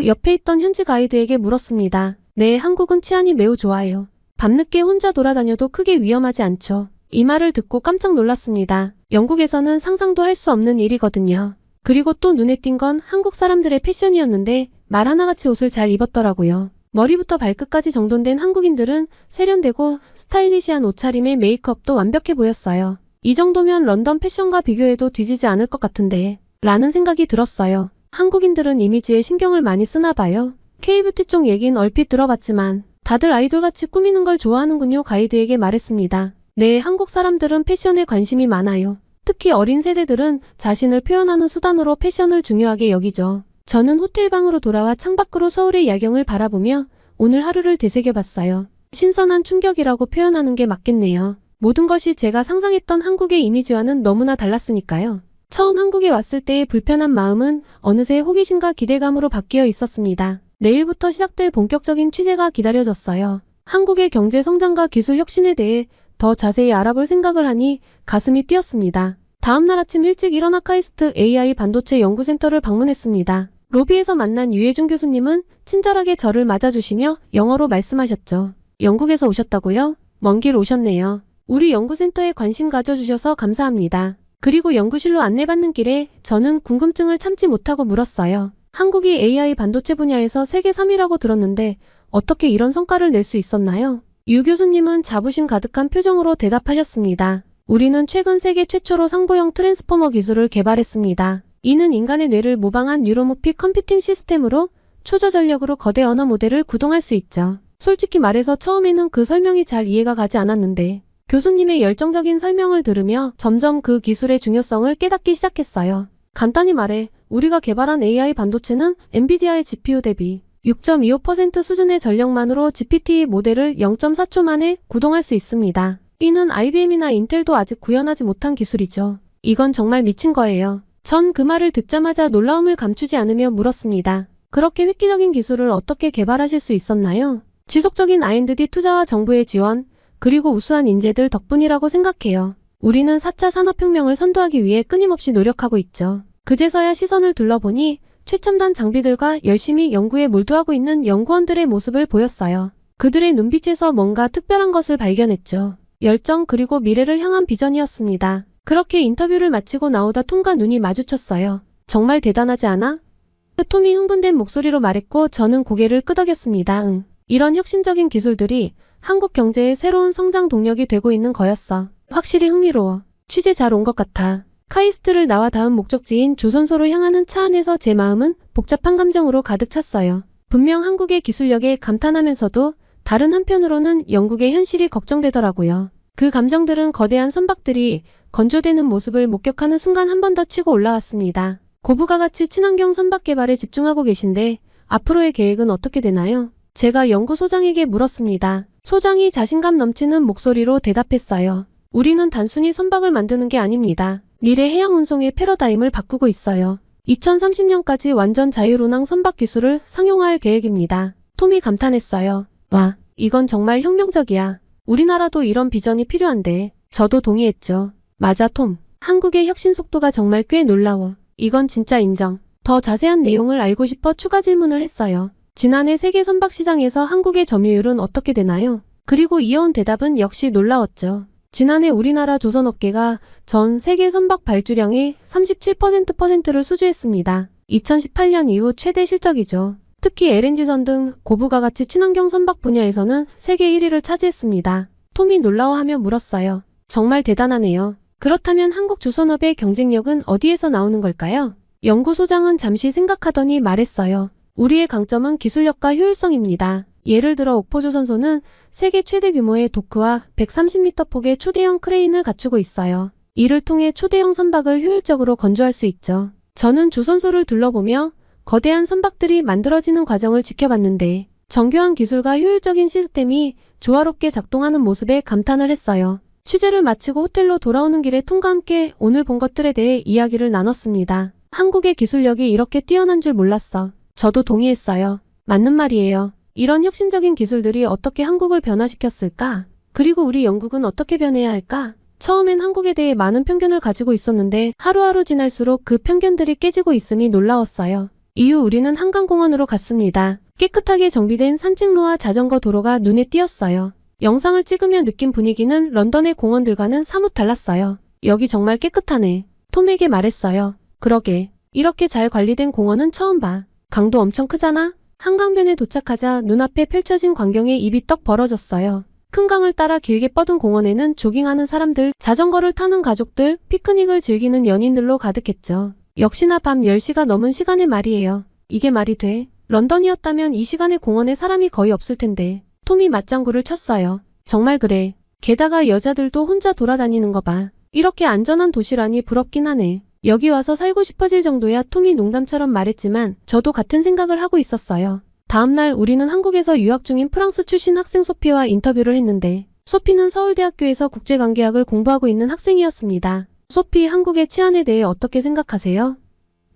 옆에 있던 현지 가이드에게 물었습니다. 네, 한국은 치안이 매우 좋아요. 밤늦게 혼자 돌아다녀도 크게 위험하지 않죠. 이 말을 듣고 깜짝 놀랐습니다. 영국에서는 상상도 할 수 없는 일이거든요. 그리고 또 눈에 띈 건 한국 사람들의 패션이었는데 말 하나같이 옷을 잘 입었더라고요. 머리부터 발끝까지 정돈된 한국인들은 세련되고 스타일리시한 옷차림에 메이크업도 완벽해 보였어요. 이 정도면 런던 패션과 비교해도 뒤지지 않을 것 같은데 라는 생각이 들었어요. 한국인들은 이미지에 신경을 많이 쓰나 봐요. K뷰티 쪽 얘긴 얼핏 들어봤지만 다들 아이돌같이 꾸미는 걸 좋아하는군요. 가이드에게 말했습니다. 네, 한국 사람들은 패션에 관심이 많아요. 특히 어린 세대들은 자신을 표현하는 수단으로 패션을 중요하게 여기죠. 저는 호텔방으로 돌아와 창밖으로 서울의 야경을 바라보며 오늘 하루를 되새겨봤어요. 신선한 충격이라고 표현하는 게 맞겠네요. 모든 것이 제가 상상했던 한국의 이미지와는 너무나 달랐으니까요. 처음 한국에 왔을 때의 불편한 마음은 어느새 호기심과 기대감으로 바뀌어 있었습니다. 내일부터 시작될 본격적인 취재가 기다려졌어요. 한국의 경제 성장과 기술 혁신에 대해 더 자세히 알아볼 생각을 하니 가슴이 뛰었습니다. 다음날 아침 일찍 일어나 카이스트 AI 반도체 연구센터를 방문했습니다. 로비에서 만난 유해준 교수님은 친절하게 저를 맞아주시며 영어로 말씀하셨죠. 영국에서 오셨다고요? 먼 길 오셨네요. 우리 연구센터에 관심 가져주셔서 감사합니다. 그리고 연구실로 안내받는 길에 저는 궁금증을 참지 못하고 물었어요. 한국이 AI 반도체 분야에서 세계 3위라고 들었는데 어떻게 이런 성과를 낼 수 있었나요? 유 교수님은 자부심 가득한 표정으로 대답하셨습니다. 우리는 최근 세계 최초로 상보형 트랜스포머 기술을 개발했습니다. 이는 인간의 뇌를 모방한 뉴로모픽 컴퓨팅 시스템으로 초저전력으로 거대 언어 모델을 구동할 수 있죠. 솔직히 말해서 처음에는 그 설명이 잘 이해가 가지 않았는데 교수님의 열정적인 설명을 들으며 점점 그 기술의 중요성을 깨닫기 시작했어요. 간단히 말해 우리가 개발한 AI 반도체는 엔비디아의 GPU 대비 6.25% 수준의 전력만으로 GPT 모델을 0.4초 만에 구동할 수 있습니다. 이는 IBM이나 인텔도 아직 구현하지 못한 기술이죠. 이건 정말 미친 거예요. 전 그 말을 듣자마자 놀라움을 감추지 않으며 물었습니다. 그렇게 획기적인 기술을 어떻게 개발하실 수 있었나요? 지속적인 R&D 투자와 정부의 지원, 그리고 우수한 인재들 덕분이라고 생각해요. 우리는 4차 산업혁명을 선도하기 위해 끊임없이 노력하고 있죠. 그제서야 시선을 둘러보니 최첨단 장비들과 열심히 연구에 몰두하고 있는 연구원들의 모습을 보였어요. 그들의 눈빛에서 뭔가 특별한 것을 발견했죠. 열정 그리고 미래를 향한 비전이었습니다. 그렇게 인터뷰를 마치고 나오다 톰과 눈이 마주쳤어요. 정말 대단하지 않아? 톰이 흥분된 목소리로 말했고 저는 고개를 끄덕였습니다. 응. 이런 혁신적인 기술들이 한국 경제의 새로운 성장 동력이 되고 있는 거였어. 확실히 흥미로워. 취재 잘 온 것 같아. 카이스트를 나와 다음 목적지인 조선소로 향하는 차 안에서 제 마음은 복잡한 감정으로 가득 찼어요. 분명 한국의 기술력에 감탄하면서도 다른 한편으로는 영국의 현실이 걱정되더라고요. 그 감정들은 거대한 선박들이 건조되는 모습을 목격하는 순간 한 번 더 치고 올라왔습니다. 고부가 같이 친환경 선박 개발에 집중하고 계신데 앞으로의 계획은 어떻게 되나요? 제가 연구소장에게 물었습니다. 소장이 자신감 넘치는 목소리로 대답했어요. 우리는 단순히 선박을 만드는 게 아닙니다. 미래 해양 운송의 패러다임을 바꾸고 있어요. 2030년까지 완전 자율운항 선박 기술을 상용화할 계획입니다. 톰이 감탄했어요. 와, 이건 정말 혁명적이야. 우리나라도 이런 비전이 필요한데. 저도 동의했죠. 맞아, 톰. 한국의 혁신 속도가 정말 꽤 놀라워. 이건 진짜 인정. 더 자세한 내용을 알고 싶어 추가 질문을 했어요. 지난해 세계 선박 시장에서 한국의 점유율은 어떻게 되나요? 그리고 이어온 대답은 역시 놀라웠죠. 지난해 우리나라 조선업계가 전 세계 선박 발주량의 37%를 수주했습니다. 2018년 이후 최대 실적이죠. 특히 LNG선 등 고부가 가치 친환경 선박 분야에서는 세계 1위를 차지했습니다. 톰이 놀라워하며 물었어요. 정말 대단하네요. 그렇다면 한국조선업의 경쟁력은 어디에서 나오는 걸까요? 연구소장은 잠시 생각하더니 말했어요. 우리의 강점은 기술력과 효율성입니다. 예를 들어 옥포조선소는 세계 최대 규모의 도크와 130m 폭의 초대형 크레인을 갖추고 있어요. 이를 통해 초대형 선박을 효율적으로 건조할 수 있죠. 저는 조선소를 둘러보며 거대한 선박들이 만들어지는 과정을 지켜봤는데 정교한 기술과 효율적인 시스템이 조화롭게 작동하는 모습에 감탄을 했어요. 취재를 마치고 호텔로 돌아오는 길에 톰과 함께 오늘 본 것들에 대해 이야기를 나눴습니다. 한국의 기술력이 이렇게 뛰어난 줄 몰랐어. 저도 동의했어요. 맞는 말이에요. 이런 혁신적인 기술들이 어떻게 한국을 변화시켰을까? 그리고 우리 영국은 어떻게 변해야 할까? 처음엔 한국에 대해 많은 편견을 가지고 있었는데 하루하루 지날수록 그 편견들이 깨지고 있음이 놀라웠어요. 이후 우리는 한강공원으로 갔습니다. 깨끗하게 정비된 산책로와 자전거 도로가 눈에 띄었어요. 영상을 찍으며 느낀 분위기는 런던의 공원들과는 사뭇 달랐어요. 여기 정말 깨끗하네. 톰에게 말했어요. 그러게. 이렇게 잘 관리된 공원은 처음 봐. 강도 엄청 크잖아? 한강변에 도착하자 눈앞에 펼쳐진 광경에 입이 떡 벌어졌어요. 큰 강을 따라 길게 뻗은 공원에는 조깅하는 사람들, 자전거를 타는 가족들, 피크닉을 즐기는 연인들로 가득했죠. 역시나 밤 10시가 넘은 시간에 말이에요. 이게 말이 돼? 런던이었다면 이 시간에 공원에 사람이 거의 없을 텐데. 톰이 맞장구를 쳤어요. 정말 그래. 게다가 여자들도 혼자 돌아다니는 거 봐. 이렇게 안전한 도시라니 부럽긴 하네. 여기 와서 살고 싶어질 정도야. 톰이 농담처럼 말했지만 저도 같은 생각을 하고 있었어요. 다음날 우리는 한국에서 유학 중인 프랑스 출신 학생 소피와 인터뷰를 했는데 소피는 서울대학교에서 국제관계학을 공부하고 있는 학생이었습니다. 소피, 한국의 치안에 대해 어떻게 생각하세요?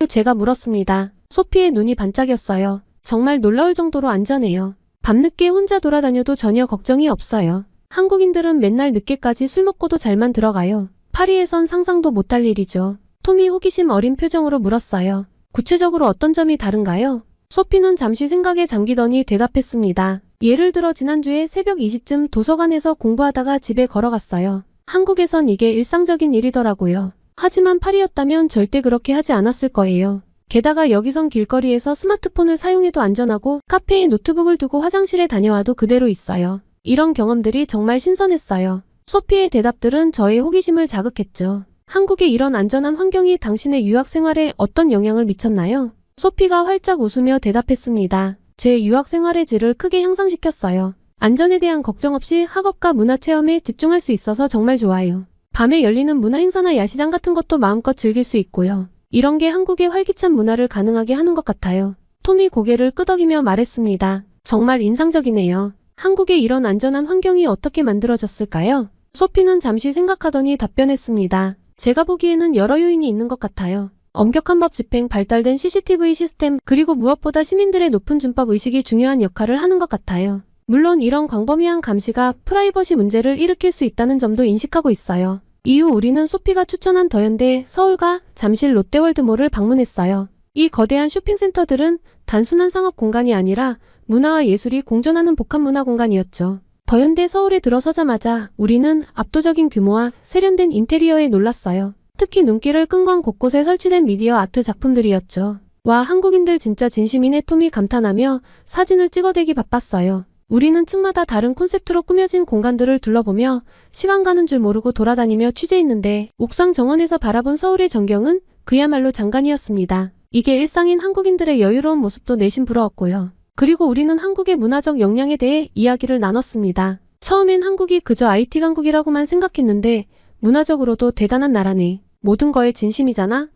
제가 물었습니다. 소피의 눈이 반짝였어요. 정말 놀라울 정도로 안전해요. 밤늦게 혼자 돌아다녀도 전혀 걱정이 없어요. 한국인들은 맨날 늦게까지 술 먹고도 잘만 들어가요. 파리에선 상상도 못할 일이죠. 톰이 호기심 어린 표정으로 물었어요. 구체적으로 어떤 점이 다른가요? 소피는 잠시 생각에 잠기더니 대답했습니다. 예를 들어 지난주에 새벽 2시쯤 도서관에서 공부하다가 집에 걸어갔어요. 한국에선 이게 일상적인 일이더라고요. 하지만 파리였다면 절대 그렇게 하지 않았을 거예요. 게다가 여기선 길거리에서 스마트폰을 사용해도 안전하고 카페에 노트북을 두고 화장실에 다녀와도 그대로 있어요. 이런 경험들이 정말 신선했어요. 소피의 대답들은 저의 호기심을 자극했죠. 한국의 이런 안전한 환경이 당신의 유학 생활에 어떤 영향을 미쳤나요? 소피가 활짝 웃으며 대답했습니다. 제 유학 생활의 질을 크게 향상시켰어요. 안전에 대한 걱정 없이 학업과 문화체험에 집중할 수 있어서 정말 좋아요. 밤에 열리는 문화행사나 야시장 같은 것도 마음껏 즐길 수 있고요. 이런 게 한국의 활기찬 문화를 가능하게 하는 것 같아요. 톰이 고개를 끄덕이며 말했습니다. 정말 인상적이네요. 한국의 이런 안전한 환경이 어떻게 만들어졌을까요? 소피는 잠시 생각하더니 답변했습니다. 제가 보기에는 여러 요인이 있는 것 같아요. 엄격한 법 집행, 발달된 CCTV 시스템, 그리고 무엇보다 시민들의 높은 준법 의식이 중요한 역할을 하는 것 같아요. 물론 이런 광범위한 감시가 프라이버시 문제를 일으킬 수 있다는 점도 인식하고 있어요. 이후 우리는 소피가 추천한 더현대, 서울과 잠실 롯데월드몰을 방문했어요. 이 거대한 쇼핑센터들은 단순한 상업 공간이 아니라 문화와 예술이 공존하는 복합문화 공간이었죠. 더현대 서울에 들어서자마자 우리는 압도적인 규모와 세련된 인테리어에 놀랐어요. 특히 눈길을 끈 건 곳곳에 설치된 미디어 아트 작품들이었죠. 와, 한국인들 진짜 진심이네. 톰이 감탄하며 사진을 찍어대기 바빴어요. 우리는 층마다 다른 콘셉트로 꾸며진 공간들을 둘러보며 시간 가는 줄 모르고 돌아다니며 취재했는데 옥상 정원에서 바라본 서울의 전경은 그야말로 장관이었습니다. 이게 일상인 한국인들의 여유로운 모습도 내심 부러웠고요. 그리고 우리는 한국의 문화적 역량에 대해 이야기를 나눴습니다. 처음엔 한국이 그저 IT 강국이라고만 생각했는데 문화적으로도 대단한 나라네. 모든 거에 진심이잖아?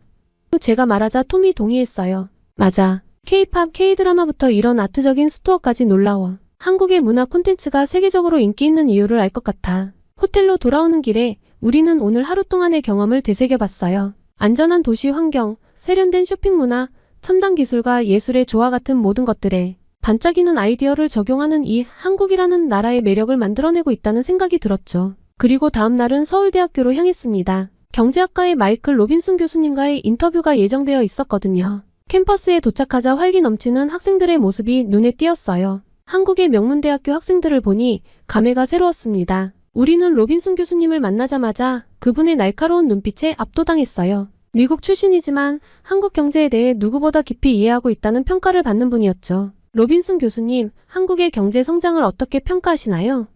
제가 말하자 톰이 동의했어요. 맞아. K-팝, K-드라마부터 이런 아트적인 스토어까지 놀라워. 한국의 문화 콘텐츠가 세계적으로 인기 있는 이유를 알 것 같아. 호텔로 돌아오는 길에 우리는 오늘 하루 동안의 경험을 되새겨봤어요. 안전한 도시 환경, 세련된 쇼핑 문화, 첨단 기술과 예술의 조화 같은 모든 것들에 반짝이는 아이디어를 적용하는 이 한국이라는 나라의 매력을 만들어내고 있다는 생각이 들었죠. 그리고 다음 날은 서울대학교로 향했습니다. 경제학과의 마이클 로빈슨 교수님과의 인터뷰가 예정되어 있었거든요. 캠퍼스에 도착하자 활기 넘치는 학생들의 모습이 눈에 띄었어요. 한국의 명문대학교 학생들을 보니 감회가 새로웠습니다. 우리는 로빈슨 교수님을 만나자마자 그분의 날카로운 눈빛에 압도당했어요. 미국 출신이지만 한국 경제에 대해 누구보다 깊이 이해하고 있다는 평가를 받는 분이었죠. 로빈슨 교수님, 한국의 경제 성장을 어떻게 평가하시나요?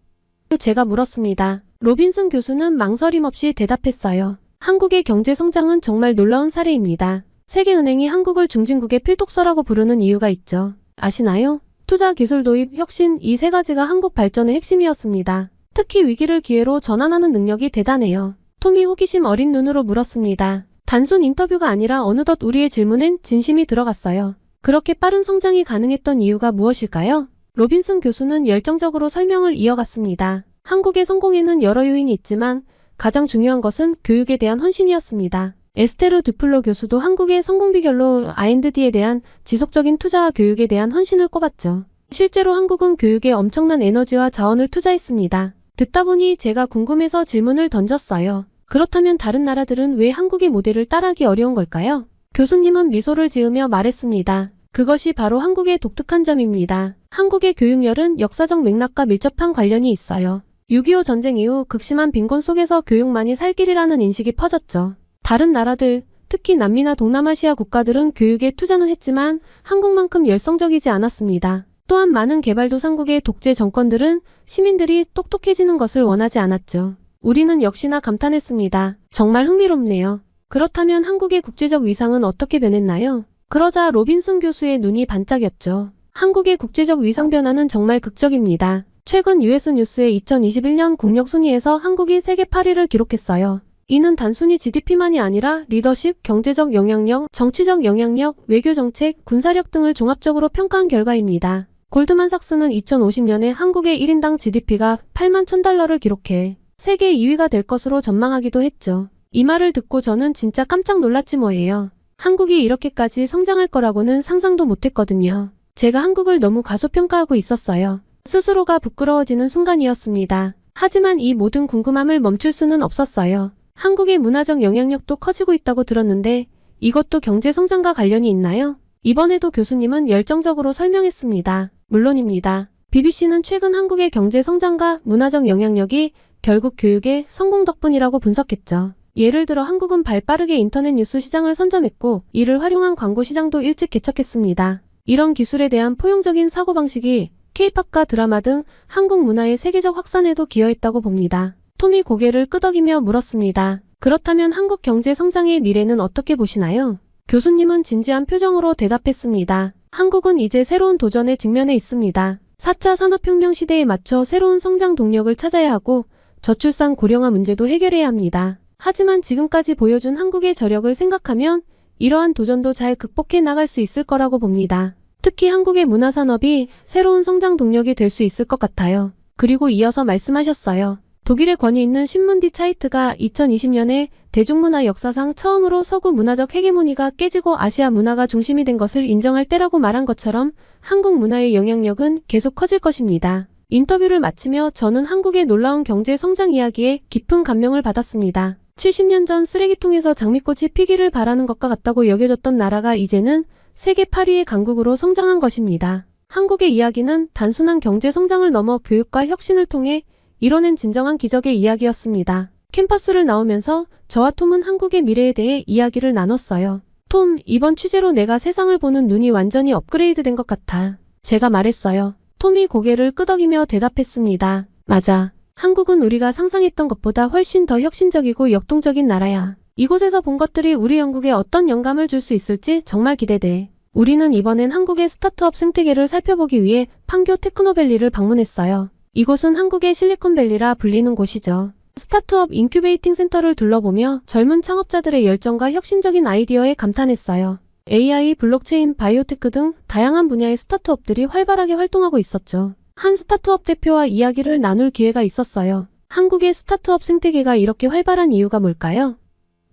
제가 물었습니다. 로빈슨 교수는 망설임 없이 대답했어요. 한국의 경제 성장은 정말 놀라운 사례입니다. 세계은행이 한국을 중진국의 필독서라고 부르는 이유가 있죠. 아시나요? 투자, 기술 도입, 혁신 이 세 가지가 한국 발전의 핵심이었습니다. 특히 위기를 기회로 전환하는 능력이 대단해요. 톰이 호기심 어린 눈으로 물었습니다. 단순 인터뷰가 아니라 어느덧 우리의 질문엔 진심이 들어갔어요. 그렇게 빠른 성장이 가능했던 이유가 무엇일까요? 로빈슨 교수는 열정적으로 설명을 이어갔습니다. 한국의 성공에는 여러 요인이 있지만 가장 중요한 것은 교육에 대한 헌신이었습니다. 에스테르 듀플로 교수도 한국의 성공 비결로 R&D에 대한 지속적인 투자와 교육에 대한 헌신을 꼽았죠. 실제로 한국은 교육에 엄청난 에너지와 자원을 투자했습니다. 듣다 보니 제가 궁금해서 질문을 던졌어요. 그렇다면 다른 나라들은 왜 한국의 모델을 따라하기 어려운 걸까요? 교수님은 미소를 지으며 말했습니다. 그것이 바로 한국의 독특한 점입니다. 한국의 교육열은 역사적 맥락과 밀접한 관련이 있어요. 6.25 전쟁 이후 극심한 빈곤 속에서 교육만이 살 길이라는 인식이 퍼졌죠. 다른 나라들, 특히 남미나 동남아시아 국가들은 교육에 투자는 했지만 한국만큼 열성적이지 않았습니다. 또한 많은 개발도상국의 독재 정권들은 시민들이 똑똑해지는 것을 원하지 않았죠. 우리는 역시나 감탄했습니다. 정말 흥미롭네요. 그렇다면 한국의 국제적 위상은 어떻게 변했나요? 그러자 로빈슨 교수의 눈이 반짝였죠. 한국의 국제적 위상 변화는 정말 극적입니다. 최근 US 뉴스의 2021년 국력 순위에서 한국이 세계 8위를 기록했어요. 이는 단순히 GDP만이 아니라 리더십, 경제적 영향력, 정치적 영향력, 외교정책, 군사력 등을 종합적으로 평가한 결과입니다. 골드만삭스는 2050년에 한국의 1인당 GDP가 8만 1,000달러를 기록해 세계 2위가 될 것으로 전망하기도 했죠. 이 말을 듣고 저는 진짜 깜짝 놀랐지 뭐예요. 한국이 이렇게까지 성장할 거라고는 상상도 못했거든요. 제가 한국을 너무 과소평가하고 있었어요. 스스로가 부끄러워지는 순간이었습니다. 하지만 이 모든 궁금함을 멈출 수는 없었어요. 한국의 문화적 영향력도 커지고 있다고 들었는데 이것도 경제 성장과 관련이 있나요? 이번에도 교수님은 열정적으로 설명했습니다. 물론입니다. BBC는 최근 한국의 경제 성장과 문화적 영향력이 결국 교육의 성공 덕분이라고 분석했죠. 예를 들어 한국은 발빠르게 인터넷 뉴스 시장을 선점했고 이를 활용한 광고 시장도 일찍 개척했습니다. 이런 기술에 대한 포용적인 사고방식이 K-팝과 드라마 등 한국 문화의 세계적 확산에도 기여했다고 봅니다. 톰이 고개를 끄덕이며 물었습니다. 그렇다면 한국 경제 성장의 미래는 어떻게 보시나요? 교수님은 진지한 표정으로 대답했습니다. 한국은 이제 새로운 도전에 직면해 있습니다. 4차 산업혁명 시대에 맞춰 새로운 성장 동력을 찾아야 하고 저출산 고령화 문제도 해결해야 합니다. 하지만 지금까지 보여준 한국의 저력을 생각하면 이러한 도전도 잘 극복해 나갈 수 있을 거라고 봅니다. 특히 한국의 문화산업이 새로운 성장 동력이 될 수 있을 것 같아요. 그리고 이어서 말씀하셨어요. 독일의 권위 있는 신문 디 차이트가 2020년에 대중문화 역사상 처음으로 서구 문화적 헤게모니가 깨지고 아시아 문화가 중심이 된 것을 인정할 때라고 말한 것처럼 한국 문화의 영향력은 계속 커질 것입니다. 인터뷰를 마치며 저는 한국의 놀라운 경제 성장 이야기에 깊은 감명을 받았습니다. 70년 전 쓰레기통에서 장미꽃이 피기를 바라는 것과 같다고 여겨졌던 나라가 이제는 세계 8위의 강국으로 성장한 것입니다. 한국의 이야기는 단순한 경제 성장을 넘어 교육과 혁신을 통해 이뤄낸 진정한 기적의 이야기였습니다. 캠퍼스를 나오면서 저와 톰은 한국의 미래에 대해 이야기를 나눴어요. 톰, 이번 취재로 내가 세상을 보는 눈이 완전히 업그레이드 된 것 같아. 제가 말했어요. 톰이 고개를 끄덕이며 대답했습니다. 맞아. 한국은 우리가 상상했던 것보다 훨씬 더 혁신적이고 역동적인 나라야. 이곳에서 본 것들이 우리 영국에 어떤 영감을 줄 수 있을지 정말 기대돼. 우리는 이번엔 한국의 스타트업 생태계를 살펴보기 위해 판교 테크노밸리를 방문했어요. 이곳은 한국의 실리콘밸리라 불리는 곳이죠. 스타트업 인큐베이팅 센터를 둘러보며 젊은 창업자들의 열정과 혁신적인 아이디어에 감탄했어요. AI, 블록체인, 바이오테크 등 다양한 분야의 스타트업들이 활발하게 활동하고 있었죠. 한 스타트업 대표와 이야기를 나눌 기회가 있었어요. 한국의 스타트업 생태계가 이렇게 활발한 이유가 뭘까요?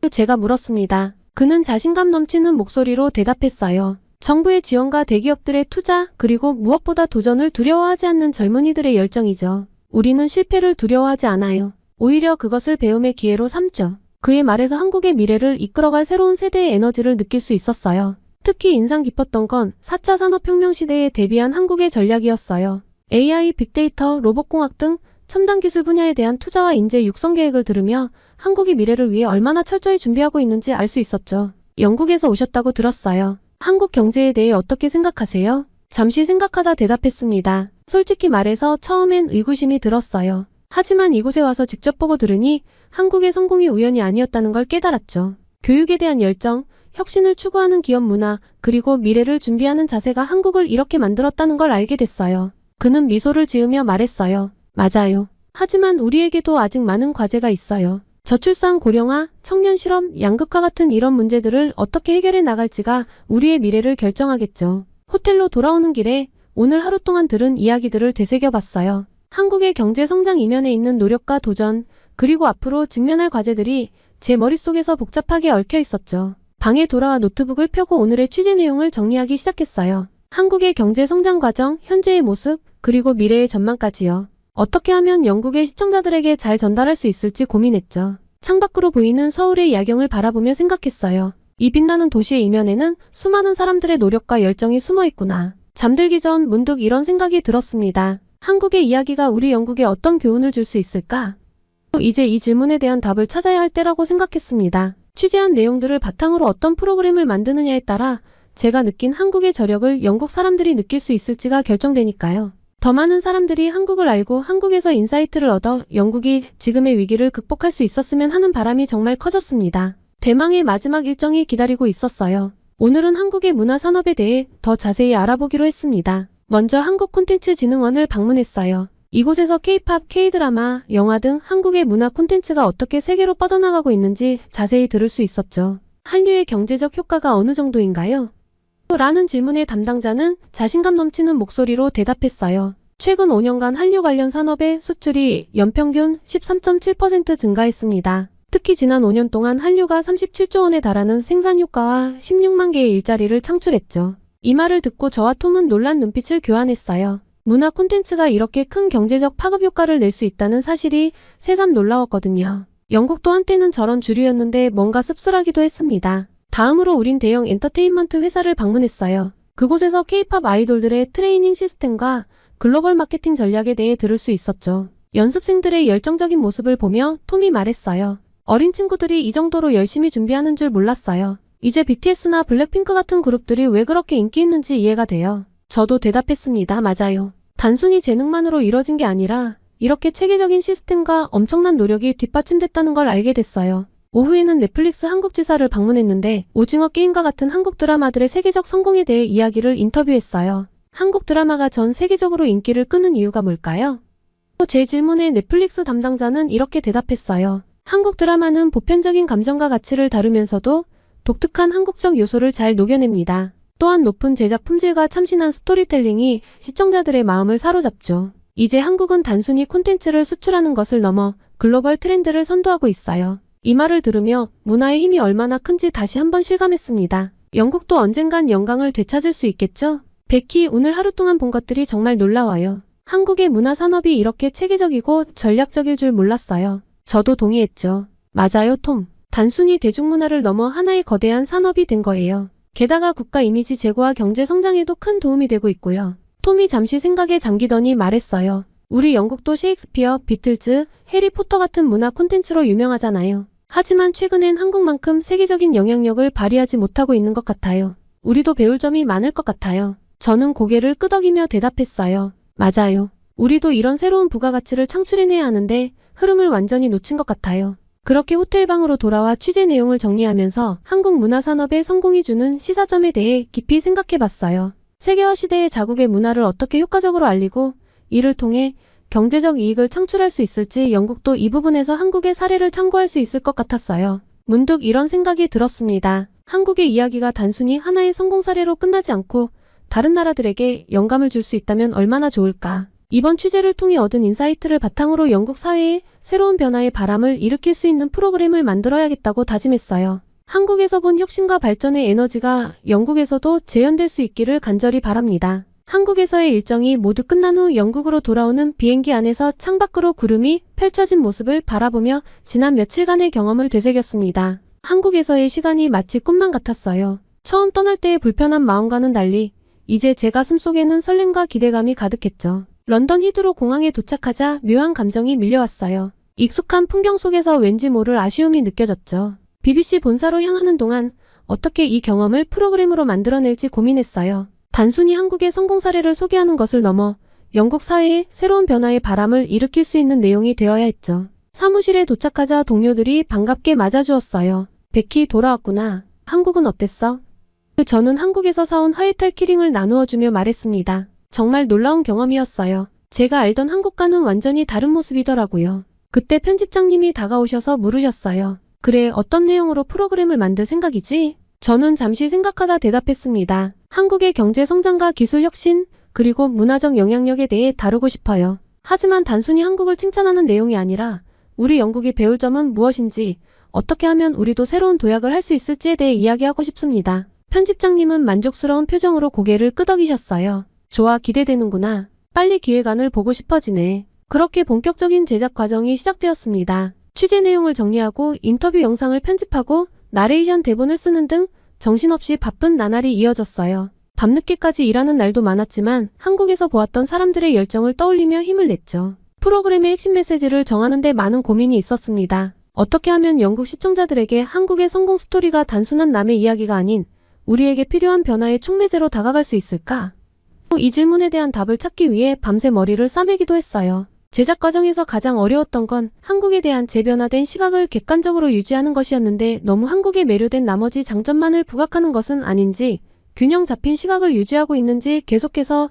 제가 물었습니다. 그는 자신감 넘치는 목소리로 대답했어요. 정부의 지원과 대기업들의 투자, 그리고 무엇보다 도전을 두려워하지 않는 젊은이들의 열정이죠. 우리는 실패를 두려워하지 않아요. 오히려 그것을 배움의 기회로 삼죠. 그의 말에서 한국의 미래를 이끌어갈 새로운 세대의 에너지를 느낄 수 있었어요. 특히 인상 깊었던 건 4차 산업혁명 시대에 대비한 한국의 전략이었어요. AI, 빅데이터, 로봇공학 등 첨단 기술 분야에 대한 투자와 인재 육성 계획을 들으며 한국의 미래를 위해 얼마나 철저히 준비하고 있는지 알 수 있었죠. 영국에서 오셨다고 들었어요. 한국 경제에 대해 어떻게 생각하세요? 잠시 생각하다 대답했습니다. 솔직히 말해서 처음엔 의구심이 들었어요. 하지만 이곳에 와서 직접 보고 들으니 한국의 성공이 우연이 아니었다는 걸 깨달았죠. 교육에 대한 열정, 혁신을 추구하는 기업 문화, 그리고 미래를 준비하는 자세가 한국을 이렇게 만들었다는 걸 알게 됐어요. 그는 미소를 지으며 말했어요. 맞아요. 하지만 우리에게도 아직 많은 과제가 있어요. 저출산 고령화, 청년 실업, 양극화 같은 이런 문제들을 어떻게 해결해 나갈지가 우리의 미래를 결정하겠죠. 호텔로 돌아오는 길에 오늘 하루 동안 들은 이야기들을 되새겨봤어요. 한국의 경제 성장 이면에 있는 노력과 도전, 그리고 앞으로 직면할 과제들이 제 머릿속에서 복잡하게 얽혀 있었죠. 방에 돌아와 노트북을 펴고 오늘의 취재 내용을 정리하기 시작했어요. 한국의 경제 성장 과정, 현재의 모습, 그리고 미래의 전망까지요. 어떻게 하면 영국의 시청자들에게 잘 전달할 수 있을지 고민했죠. 창밖으로 보이는 서울의 야경을 바라보며 생각했어요. 이 빛나는 도시의 이면에는 수많은 사람들의 노력과 열정이 숨어 있구나. 잠들기 전 문득 이런 생각이 들었습니다. 한국의 이야기가 우리 영국에 어떤 교훈을 줄 수 있을까? 이제 이 질문에 대한 답을 찾아야 할 때라고 생각했습니다. 취재한 내용들을 바탕으로 어떤 프로그램을 만드느냐에 따라 제가 느낀 한국의 저력을 영국 사람들이 느낄 수 있을지가 결정되니까요. 더 많은 사람들이 한국을 알고 한국에서 인사이트를 얻어 영국이 지금의 위기를 극복할 수 있었으면 하는 바람이 정말 커졌습니다. 대망의 마지막 일정이 기다리고 있었어요. 오늘은 한국의 문화 산업에 대해 더 자세히 알아보기로 했습니다. 먼저 한국콘텐츠진흥원을 방문했어요. 이곳에서 K-팝, K-드라마, 영화 등 한국의 문화 콘텐츠가 어떻게 세계로 뻗어나가고 있는지 자세히 들을 수 있었죠. 한류의 경제적 효과가 어느 정도인가요? 라는 질문에 담당자는 자신감 넘치는 목소리로 대답했어요. 최근 5년간 한류 관련 산업의 수출이 연평균 13.7% 증가했습니다. 특히 지난 5년 동안 한류가 37조 원에 달하는 생산 효과와 16만 개의 일자리를 창출했죠. 이 말을 듣고 저와 톰은 놀란 눈빛을 교환했어요. 문화 콘텐츠가 이렇게 큰 경제적 파급 효과를 낼 수 있다는 사실이 새삼 놀라웠거든요. 영국도 한때는 저런 주류였는데 뭔가 씁쓸하기도 했습니다. 다음으로 우린 대형 엔터테인먼트 회사를 방문했어요. 그곳에서 K-팝 아이돌들의 트레이닝 시스템과 글로벌 마케팅 전략에 대해 들을 수 있었죠. 연습생들의 열정적인 모습을 보며 톰이 말했어요. 어린 친구들이 이 정도로 열심히 준비하는 줄 몰랐어요. 이제 BTS나 블랙핑크 같은 그룹들이 왜 그렇게 인기 있는지 이해가 돼요. 저도 대답했습니다. 맞아요. 단순히 재능만으로 이뤄진 게 아니라 이렇게 체계적인 시스템과 엄청난 노력이 뒷받침됐다는 걸 알게 됐어요. 오후에는 넷플릭스 한국 지사를 방문했는데 오징어 게임과 같은 한국 드라마들의 세계적 성공에 대해 이야기를 인터뷰했어요. 한국 드라마가 전 세계적으로 인기를 끄는 이유가 뭘까요? 제 질문에 넷플릭스 담당자는 이렇게 대답했어요. 한국 드라마는 보편적인 감정과 가치를 다루면서도 독특한 한국적 요소를 잘 녹여냅니다. 또한 높은 제작 품질과 참신한 스토리텔링이 시청자들의 마음을 사로잡죠. 이제 한국은 단순히 콘텐츠를 수출하는 것을 넘어 글로벌 트렌드를 선도하고 있어요. 이 말을 들으며 문화의 힘이 얼마나 큰지 다시 한번 실감했습니다. 영국도 언젠간 영광을 되찾을 수 있겠죠? 베키, 오늘 하루 동안 본 것들이 정말 놀라워요. 한국의 문화 산업이 이렇게 체계적이고 전략적일 줄 몰랐어요. 저도 동의했죠. 맞아요, 톰. 단순히 대중문화를 넘어 하나의 거대한 산업이 된 거예요. 게다가 국가 이미지 제고와 경제 성장에도 큰 도움이 되고 있고요. 톰이 잠시 생각에 잠기더니 말했어요. 우리 영국도 셰익스피어, 비틀즈, 해리포터 같은 문화 콘텐츠로 유명하잖아요. 하지만 최근엔 한국만큼 세계적인 영향력을 발휘하지 못하고 있는 것 같아요. 우리도 배울 점이 많을 것 같아요. 저는 고개를 끄덕이며 대답했어요. 맞아요. 우리도 이런 새로운 부가가치를 창출해내야 하는데 흐름을 완전히 놓친 것 같아요. 그렇게 호텔방으로 돌아와 취재 내용을 정리하면서 한국 문화산업의 성공이 주는 시사점에 대해 깊이 생각해봤어요. 세계화 시대의 자국의 문화를 어떻게 효과적으로 알리고 이를 통해 경제적 이익을 창출할 수 있을지 영국도 이 부분에서 한국의 사례를 참고할 수 있을 것 같았어요. 문득 이런 생각이 들었습니다. 한국의 이야기가 단순히 하나의 성공 사례로 끝나지 않고 다른 나라들에게 영감을 줄 수 있다면 얼마나 좋을까. 이번 취재를 통해 얻은 인사이트를 바탕으로 영국 사회에 새로운 변화의 바람을 일으킬 수 있는 프로그램을 만들어야겠다고 다짐했어요. 한국에서 본 혁신과 발전의 에너지가 영국에서도 재현될 수 있기를 간절히 바랍니다. 한국에서의 일정이 모두 끝난 후 영국으로 돌아오는 비행기 안에서 창밖으로 구름이 펼쳐진 모습을 바라보며 지난 며칠간의 경험을 되새겼습니다. 한국에서의 시간이 마치 꿈만 같았어요. 처음 떠날 때의 불편한 마음과는 달리 이제 제 가슴 속에는 설렘과 기대감이 가득했죠. 런던 히드로 공항에 도착하자 묘한 감정이 밀려왔어요. 익숙한 풍경 속에서 왠지 모를 아쉬움이 느껴졌죠. BBC 본사로 향하는 동안 어떻게 이 경험을 프로그램으로 만들어낼지 고민했어요. 단순히 한국의 성공 사례를 소개하는 것을 넘어 영국 사회에 새로운 변화의 바람을 일으킬 수 있는 내용이 되어야 했죠. 사무실에 도착하자 동료들이 반갑게 맞아주었어요. 베키 돌아왔구나. 한국은 어땠어? 저는 한국에서 사온 화이탈 키링을 나누어주며 말했습니다. 정말 놀라운 경험이었어요. 제가 알던 한국과는 완전히 다른 모습이더라고요. 그때 편집장님이 다가오셔서 물으셨어요. 그래, 어떤 내용으로 프로그램을 만들 생각이지? 저는 잠시 생각하다 대답했습니다. 한국의 경제 성장과 기술 혁신, 그리고 문화적 영향력에 대해 다루고 싶어요. 하지만 단순히 한국을 칭찬하는 내용이 아니라 우리 영국이 배울 점은 무엇인지, 어떻게 하면 우리도 새로운 도약을 할 수 있을지에 대해 이야기하고 싶습니다. 편집장님은 만족스러운 표정으로 고개를 끄덕이셨어요. 좋아, 기대되는구나. 빨리 기획안을 보고 싶어지네. 그렇게 본격적인 제작 과정이 시작되었습니다. 취재 내용을 정리하고 인터뷰 영상을 편집하고 나레이션 대본을 쓰는 등 정신없이 바쁜 나날이 이어졌어요. 밤늦게까지 일하는 날도 많았지만 한국에서 보았던 사람들의 열정을 떠올리며 힘을 냈죠. 프로그램의 핵심 메시지를 정하는 데 많은 고민이 있었습니다. 어떻게 하면 영국 시청자들에게 한국의 성공 스토리가 단순한 남의 이야기가 아닌 우리에게 필요한 변화의 촉매제로 다가갈 수 있을까? 이 질문에 대한 답을 찾기 위해 밤새 머리를 싸매기도 했어요. 제작 과정에서 가장 어려웠던 건 한국에 대한 재변화된 시각을 객관적으로 유지하는 것이었는데 너무 한국에 매료된 나머지 장점만을 부각하는 것은 아닌지 균형 잡힌 시각을 유지하고 있는지 계속해서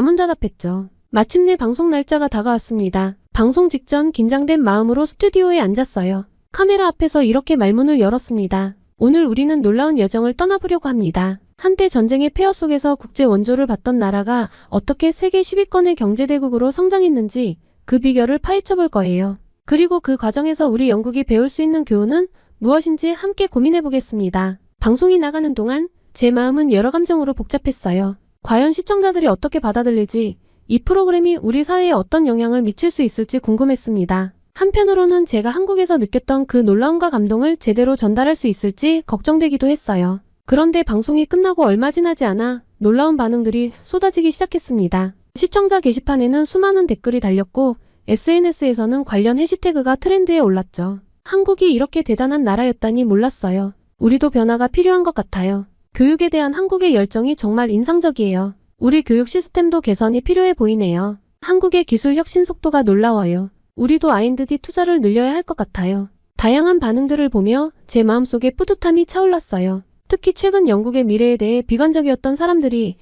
자문자답했죠. 마침내 방송 날짜가 다가왔습니다. 방송 직전 긴장된 마음으로 스튜디오에 앉았어요. 카메라 앞에서 이렇게 말문을 열었습니다. 오늘 우리는 놀라운 여정을 떠나보려고 합니다. 한때 전쟁의 폐허 속에서 국제 원조를 받던 나라가 어떻게 세계 10위권의 경제대국으로 성장했는지 그 비결을 파헤쳐볼 거예요. 그리고 그 과정에서 우리 영국이 배울 수 있는 교훈은 무엇인지 함께 고민해보겠습니다. 방송이 나가는 동안 제 마음은 여러 감정으로 복잡했어요. 과연 시청자들이 어떻게 받아들일지, 이 프로그램이 우리 사회에 어떤 영향을 미칠 수 있을지 궁금했습니다. 한편으로는 제가 한국에서 느꼈던 그 놀라움과 감동을 제대로 전달할 수 있을지 걱정되기도 했어요. 그런데 방송이 끝나고 얼마 지나지 않아 놀라운 반응들이 쏟아지기 시작했습니다. 시청자 게시판에는 수많은 댓글이 달렸고 SNS에서는 관련 해시태그가 트렌드에 올랐죠. 한국이 이렇게 대단한 나라였다니 몰랐어요. 우리도 변화가 필요한 것 같아요. 교육에 대한 한국의 열정이 정말 인상적이에요. 우리 교육 시스템도 개선이 필요해 보이네요. 한국의 기술 혁신 속도가 놀라워요. 우리도 R&D 투자를 늘려야 할 것 같아요. 다양한 반응들을 보며 제 마음속에 뿌듯함이 차올랐어요. 특히 최근 영국의 미래에 대해 비관적이었던 사람들이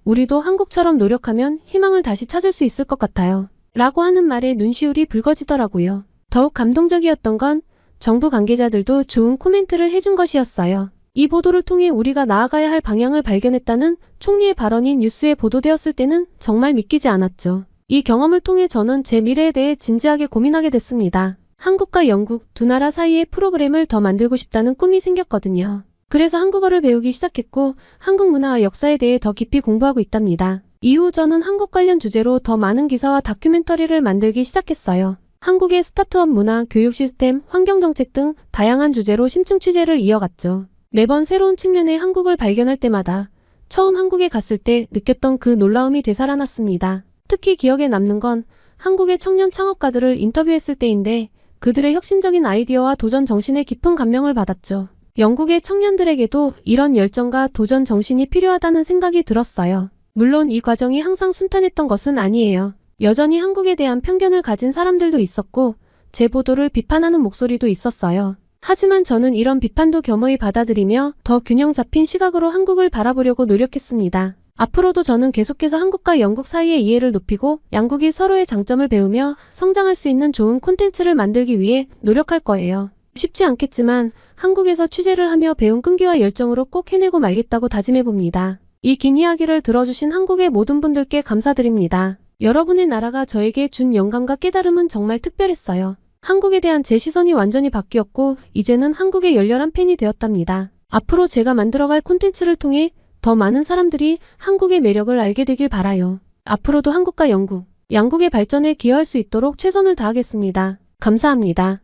우리도 한국처럼 노력하면 희망을 다시 찾을 수 있을 것 같아요. 라고 하는 말에 눈시울이 붉어지더라고요. 더욱 감동적이었던 건 정부 관계자들도 좋은 코멘트를 해준 것이었어요. 이 보도를 통해 우리가 나아가야 할 방향을 발견했다는 총리의 발언이 뉴스에 보도되었을 때는 정말 믿기지 않았죠. 이 경험을 통해 저는 제 미래에 대해 진지하게 고민하게 됐습니다. 한국과 영국 두 나라 사이의 프로그램을 더 만들고 싶다는 꿈이 생겼거든요. 그래서 한국어를 배우기 시작했고 한국 문화와 역사에 대해 더 깊이 공부하고 있답니다. 이후 저는 한국 관련 주제로 더 많은 기사와 다큐멘터리를 만들기 시작했어요. 한국의 스타트업 문화, 교육 시스템, 환경정책 등 다양한 주제로 심층 취재를 이어갔죠. 매번 새로운 측면의 한국을 발견할 때마다 처음 한국에 갔을 때 느꼈던 그 놀라움이 되살아났습니다. 특히 기억에 남는 건 한국의 청년 창업가들을 인터뷰했을 때인데 그들의 혁신적인 아이디어와 도전 정신에 깊은 감명을 받았죠. 영국의 청년들에게도 이런 열정과 도전 정신이 필요하다는 생각이 들었어요. 물론 이 과정이 항상 순탄했던 것은 아니에요. 여전히 한국에 대한 편견을 가진 사람들도 있었고 제 보도를 비판하는 목소리도 있었어요. 하지만 저는 이런 비판도 겸허히 받아들이며 더 균형 잡힌 시각으로 한국을 바라보려고 노력했습니다. 앞으로도 저는 계속해서 한국과 영국 사이의 이해를 높이고 양국이 서로의 장점을 배우며 성장할 수 있는 좋은 콘텐츠를 만들기 위해 노력할 거예요. 쉽지 않겠지만 한국에서 취재를 하며 배운 끈기와 열정으로 꼭 해내고 말겠다고 다짐해봅니다. 이 긴 이야기를 들어주신 한국의 모든 분들께 감사드립니다. 여러분의 나라가 저에게 준 영감과 깨달음은 정말 특별했어요. 한국에 대한 제 시선이 완전히 바뀌었고 이제는 한국의 열렬한 팬이 되었답니다. 앞으로 제가 만들어갈 콘텐츠를 통해 더 많은 사람들이 한국의 매력을 알게 되길 바라요. 앞으로도 한국과 영국, 양국의 발전에 기여할 수 있도록 최선을 다하겠습니다. 감사합니다.